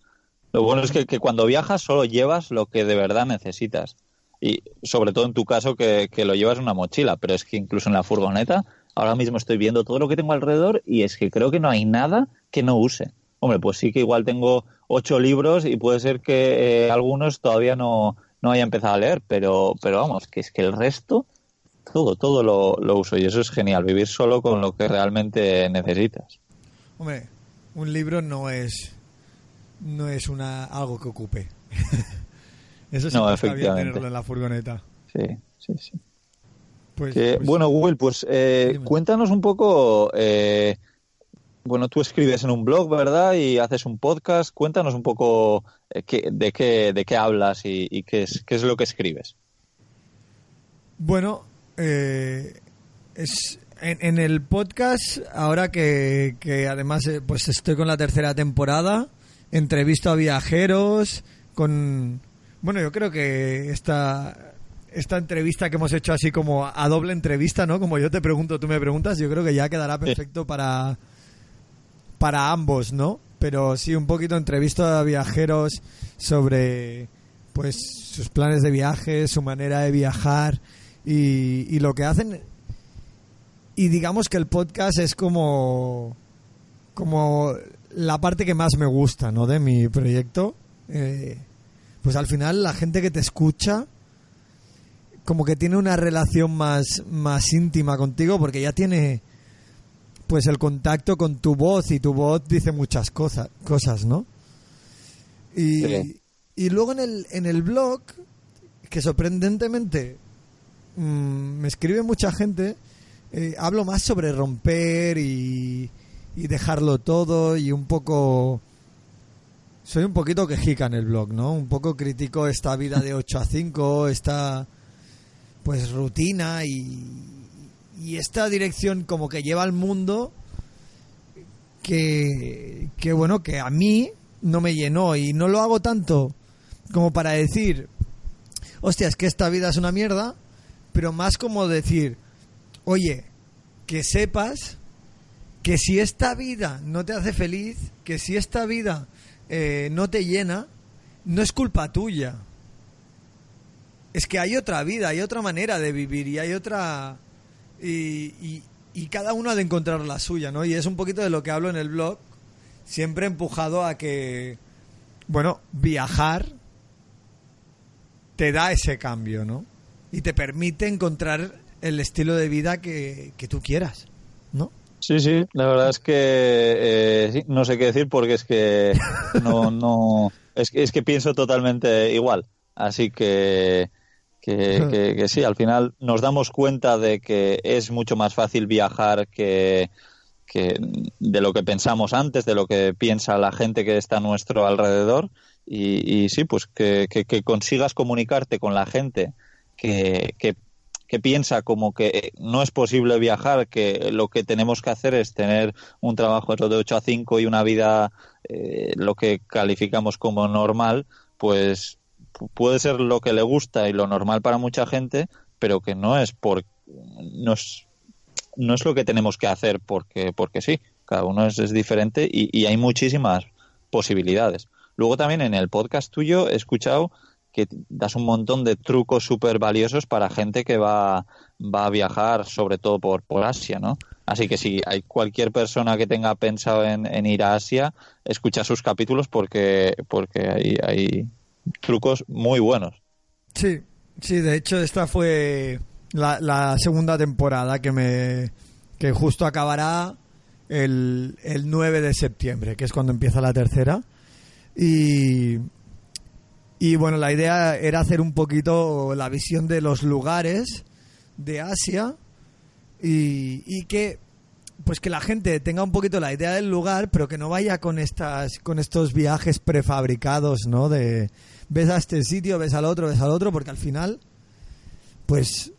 Lo bueno es que cuando viajas solo llevas lo que de verdad necesitas. Y sobre todo en tu caso que lo llevas en una mochila, pero es que incluso en la furgoneta ahora mismo estoy viendo todo lo que tengo alrededor y es que creo que no hay nada que no use. Hombre, pues sí que igual tengo 8 libros y puede ser que algunos todavía no haya empezado a leer, pero vamos, que es que el resto, todo lo uso, y eso es genial, vivir solo con lo que realmente necesitas. Hombre, un libro no es algo que ocupe. Eso sí, no, está bien tenerlo en la furgoneta. Sí. Pues, bueno, Will, pues cuéntanos un poco. Bueno, tú escribes en un blog, ¿verdad? Y haces un podcast. Cuéntanos un poco de qué hablas y qué es lo que escribes. Bueno, es en el podcast, ahora que además pues estoy con la 3ª temporada, entrevisto a viajeros con... Bueno, yo creo que esta entrevista que hemos hecho así como a doble entrevista, ¿no? Como yo te pregunto, tú me preguntas, yo creo que ya quedará perfecto para ambos, ¿no? Pero sí, un poquito entrevisto a viajeros sobre pues sus planes de viaje, su manera de viajar y lo que hacen. Y digamos que el podcast es como la parte que más me gusta, ¿no? De mi proyecto. Pues al final la gente que te escucha como que tiene una relación más íntima contigo, porque ya tiene pues el contacto con tu voz, y tu voz dice muchas cosas, ¿no? Y luego en el blog, que sorprendentemente me escribe mucha gente, hablo más sobre romper y dejarlo todo, y un poco... Soy un poquito quejica en el blog, ¿no? Un poco critico esta vida de 8 a 5, esta pues rutina y esta dirección como que lleva al mundo que bueno, que a mí no me llenó, y no lo hago tanto como para decir, hostia, es que esta vida es una mierda, pero más como decir, oye, que sepas que si esta vida no te hace feliz, que si esta vida no te llena, no es culpa tuya. Es que hay otra vida, hay otra manera de vivir, y hay otra... Y cada uno ha de encontrar la suya, ¿no? Y es un poquito de lo que hablo en el blog, siempre empujado a que, bueno, viajar te da ese cambio, ¿no? Y te permite encontrar el estilo de vida que tú quieras, ¿no? Sí, la verdad es que sí, no sé qué decir, porque es que es que pienso totalmente igual. Así que sí, al final nos damos cuenta de que es mucho más fácil viajar que de lo que pensamos antes, de lo que piensa la gente que está a nuestro alrededor, y sí, pues que consigas comunicarte con la gente que piensa como que no es posible viajar, que lo que tenemos que hacer es tener un trabajo de 8 a 5 y una vida lo que calificamos como normal, pues puede ser lo que le gusta y lo normal para mucha gente, pero que no es no es lo que tenemos que hacer porque sí. Cada uno es diferente y hay muchísimas posibilidades. Luego también en el podcast tuyo he escuchado que das un montón de trucos súper valiosos para gente que va a viajar, sobre todo por Asia, ¿no? Así que si hay cualquier persona que tenga pensado en ir a Asia, escucha sus capítulos porque hay trucos muy buenos. Sí, de hecho esta fue la segunda temporada que justo acabará el 9 de septiembre, que es cuando empieza la tercera. Y bueno, la idea era hacer un poquito la visión de los lugares de Asia y que pues que la gente tenga un poquito la idea del lugar, pero que no vaya con estos viajes prefabricados, ¿no? De ves a este sitio, ves al otro, porque al final pues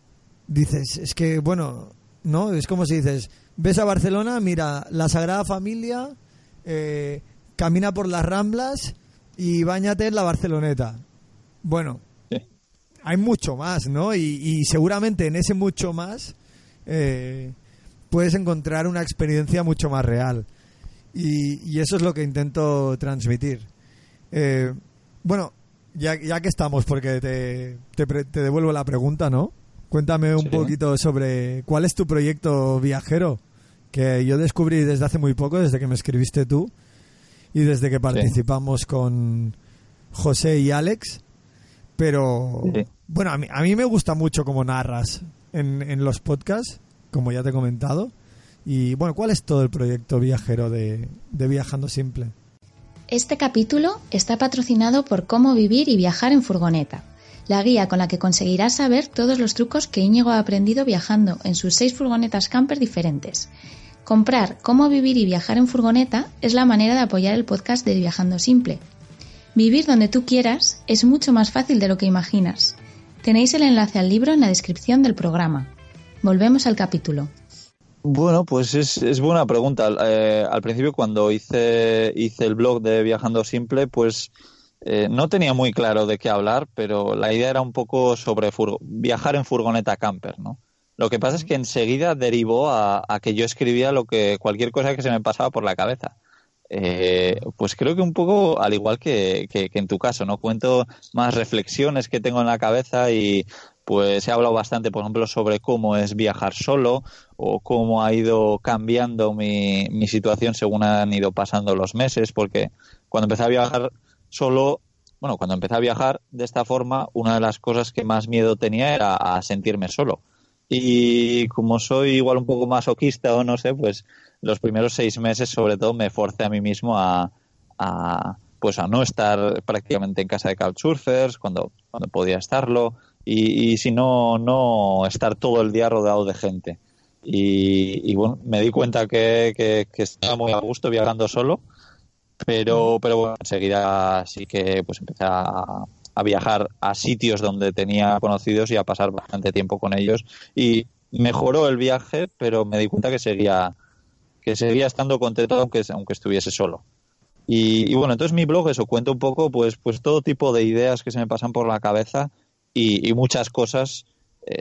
dices, es que bueno, ¿no? Es como si dices, ves a Barcelona, mira, la Sagrada Familia, camina por las Ramblas y báñate en la Barceloneta. Bueno, sí. Hay mucho más, ¿no? Y seguramente en ese mucho más puedes encontrar una experiencia mucho más real. Y eso es lo que intento transmitir. Bueno, ya que estamos, porque te devuelvo la pregunta, ¿no? Cuéntame un poquito sobre cuál es tu proyecto viajero, que yo descubrí desde hace muy poco, desde que me escribiste tú y desde que participamos con José y Alex. Pero bueno, a mí me gusta mucho cómo narras en los podcasts, como ya te he comentado. Y bueno, ¿cuál es todo el proyecto viajero de Viajando Simple? Este capítulo está patrocinado por Cómo vivir y viajar en furgoneta, la guía con la que conseguirás saber todos los trucos que Íñigo ha aprendido viajando en sus 6 furgonetas camper diferentes. Comprar Cómo vivir y viajar en furgoneta es la manera de apoyar el podcast de Viajando Simple. Vivir donde tú quieras es mucho más fácil de lo que imaginas. Tenéis el enlace al libro en la descripción del programa. Volvemos al capítulo. Bueno, pues es buena pregunta. Al principio, cuando hice el blog de Viajando Simple, pues no tenía muy claro de qué hablar, pero la idea era un poco sobre viajar en furgoneta camper, ¿no? Lo que pasa es que enseguida derivó a que yo escribía cualquier cosa que se me pasaba por la cabeza. Pues creo que un poco al igual que en tu caso, ¿no? Cuento más reflexiones que tengo en la cabeza y pues he hablado bastante, por ejemplo, sobre cómo es viajar solo o cómo ha ido cambiando mi situación según han ido pasando los meses, porque cuando empecé a viajar solo, bueno, cuando empecé a viajar de esta forma, una de las cosas que más miedo tenía era a sentirme solo. Y como soy igual un poco masoquista o no sé, pues los primeros 6 meses sobre todo me forcé a mí mismo a no estar prácticamente en casa de couchsurfers cuando podía estarlo y si no estar todo el día rodeado de gente. Y bueno, me di cuenta que estaba muy a gusto viajando solo, pero bueno, enseguida sí que pues empecé a viajar a sitios donde tenía conocidos y a pasar bastante tiempo con ellos y mejoró el viaje, pero me di cuenta que seguía estando contento aunque estuviese solo. Y bueno, entonces mi blog eso cuenta un poco pues todo tipo de ideas que se me pasan por la cabeza y muchas cosas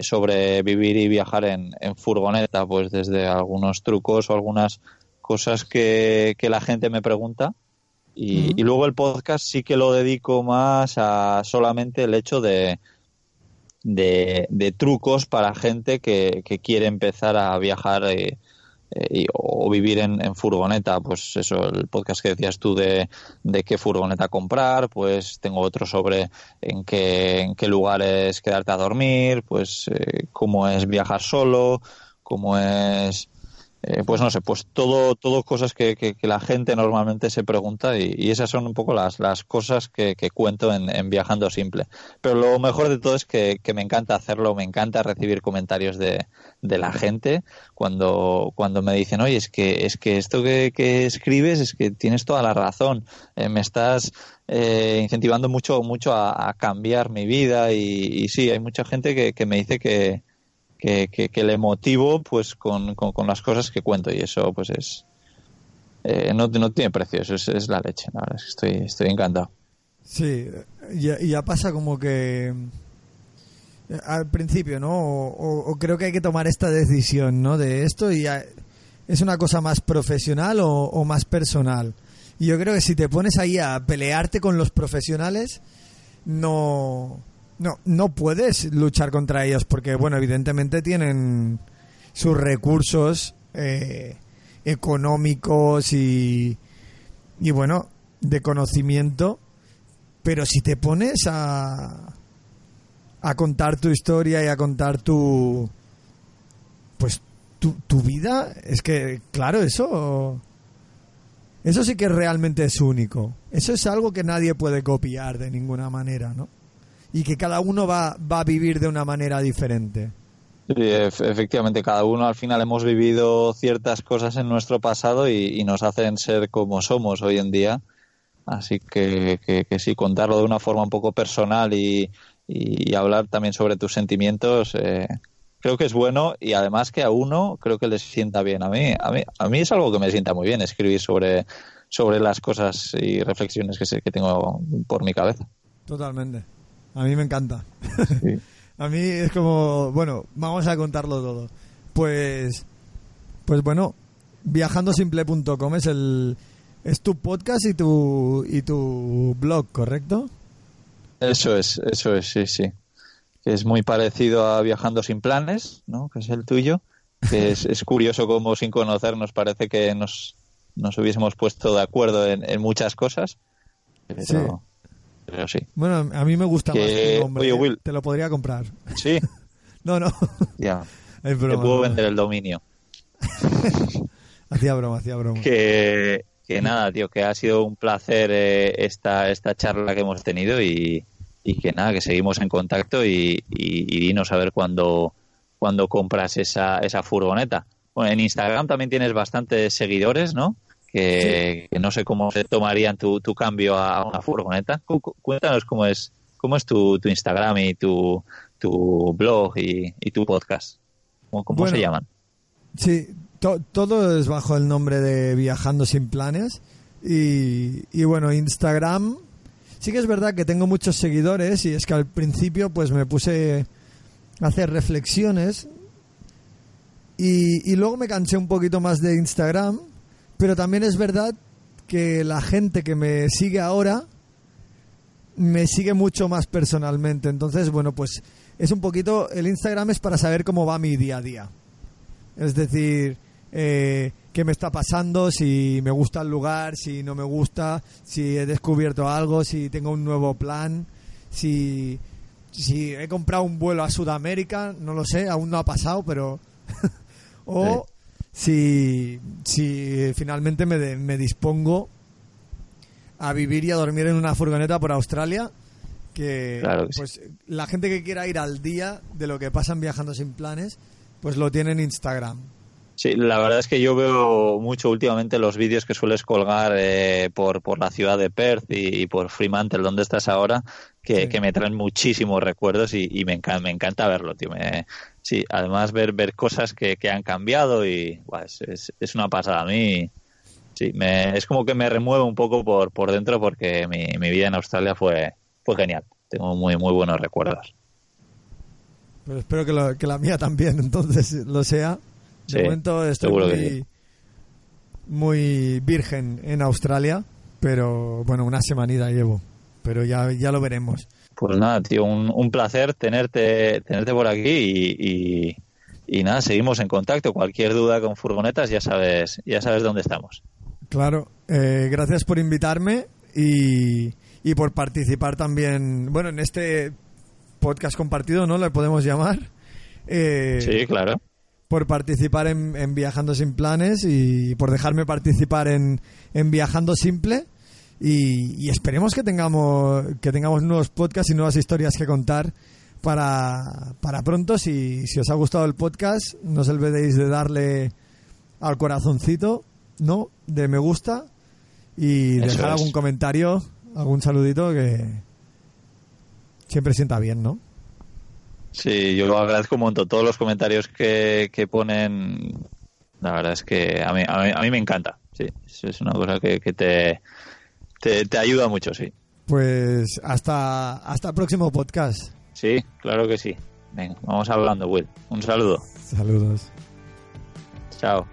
sobre vivir y viajar en furgoneta, pues desde algunos trucos o algunas cosas que la gente me pregunta. Y luego el podcast sí que lo dedico más a solamente el hecho de trucos para gente que quiere empezar a viajar o vivir en furgoneta. Pues eso, el podcast que decías tú de qué furgoneta comprar, pues tengo otro sobre en qué lugares quedarte a dormir, pues cómo es viajar solo, cómo es pues no sé, pues todo cosas que la gente normalmente se pregunta y esas son un poco las cosas que cuento en Viajando Simple. Pero lo mejor de todo es que me encanta hacerlo, me encanta recibir comentarios de la gente cuando me dicen, oye, es que esto que escribes es que tienes toda la razón, me estás incentivando mucho a cambiar mi vida y sí, hay mucha gente que me dice que le motivo pues con las cosas que cuento y eso pues es no tiene precio, eso es la leche, la verdad es que estoy encantado. Sí, ya pasa como que al principio, ¿no? O creo que hay que tomar esta decisión, ¿no? De esto y es una cosa más profesional o más personal. Y yo creo que si te pones ahí a pelearte con los profesionales, no puedes luchar contra ellos porque, bueno, evidentemente tienen sus recursos económicos y bueno, de conocimiento, pero si te pones a contar tu historia y a contar tu vida, es que, claro, eso sí que realmente es único. Eso es algo que nadie puede copiar de ninguna manera, ¿no? Y que cada uno va a vivir de una manera diferente. Sí, efectivamente, cada uno al final hemos vivido ciertas cosas en nuestro pasado y nos hacen ser como somos hoy en día. Así que sí, contarlo de una forma un poco personal y hablar también sobre tus sentimientos, creo que es bueno y además que a uno creo que les sienta bien. A mí es algo que me sienta muy bien escribir sobre las cosas y reflexiones que tengo por mi cabeza. Totalmente. A mí me encanta. Sí. A mí es como, bueno, vamos a contarlo todo. Pues bueno, viajandosimple.com es tu podcast y tu blog, ¿correcto? Eso es, sí. Que es muy parecido a Viajando sin planes, ¿no? Que es el tuyo. Que es curioso cómo sin conocernos parece que nos hubiésemos puesto de acuerdo en muchas cosas. Pero sí. Bueno, a mí me gusta más tu nombre. Oye, Will, te lo podría comprar. Sí. No. Ya. Es broma, te puedo broma. vender el dominio. Hacía broma. Que nada, tío, que ha sido un placer esta charla que hemos tenido y que nada, que seguimos en contacto y dinos a ver cuándo compras esa furgoneta. Bueno, en Instagram también tienes bastantes seguidores, ¿no? Que no sé cómo se tomarían tu cambio a una furgoneta. Cuéntanos cómo es tu Instagram y tu blog y tu podcast. ¿Cómo se llaman? Sí, todo es bajo el nombre de Viajando sin planes y bueno, Instagram sí que es verdad que tengo muchos seguidores y es que al principio pues me puse a hacer reflexiones y luego me cansé un poquito más de Instagram, pero también es verdad que la gente que me sigue ahora me sigue mucho más personalmente, entonces bueno, pues es un poquito, el Instagram es para saber cómo va mi día a día. Es decir, qué me está pasando, si me gusta el lugar, si no me gusta, si he descubierto algo, si tengo un nuevo plan, si he comprado un vuelo a Sudamérica, no lo sé, aún no ha pasado, pero... o si finalmente me dispongo a vivir y a dormir en una furgoneta por Australia, claro que pues sí. La gente que quiera ir al día de lo que pasan Viajando sin planes, pues lo tiene en Instagram. Sí, la verdad es que yo veo mucho últimamente los vídeos que sueles colgar por la ciudad de Perth y por Fremantle, donde estás ahora, que me traen muchísimos recuerdos y me encanta verlo, tío. Sí, además ver cosas que han cambiado y es una pasada. A mí sí, es como que me remueve un poco por dentro porque mi vida en Australia fue genial. Tengo muy, muy buenos recuerdos. Pues espero que la mía también, entonces, lo sea. De momento estoy muy virgen en Australia, pero bueno, una semanita llevo, pero ya lo veremos. Pues nada, tío, un placer tenerte por aquí y nada, seguimos en contacto. Cualquier duda con furgonetas ya sabes dónde estamos. Claro, gracias por invitarme y por participar también, bueno, en este podcast compartido, ¿no? Le podemos llamar. Sí, claro. por participar en Viajando Sin Planes y por dejarme participar en Viajando Simple. Y esperemos que tengamos nuevos podcasts y nuevas historias que contar para pronto. Si os ha gustado el podcast, no os olvidéis de darle al corazoncito, ¿no?, de me gusta, y dejar algún comentario, algún saludito, que siempre sienta bien, ¿no? Sí, yo agradezco un montón todos los comentarios que ponen. La verdad es que a mí me encanta. Sí, es una cosa que te ayuda mucho, sí. Pues hasta el próximo podcast. Sí, claro que sí. Venga, vamos hablando, Will. Un saludo. Saludos. Chao.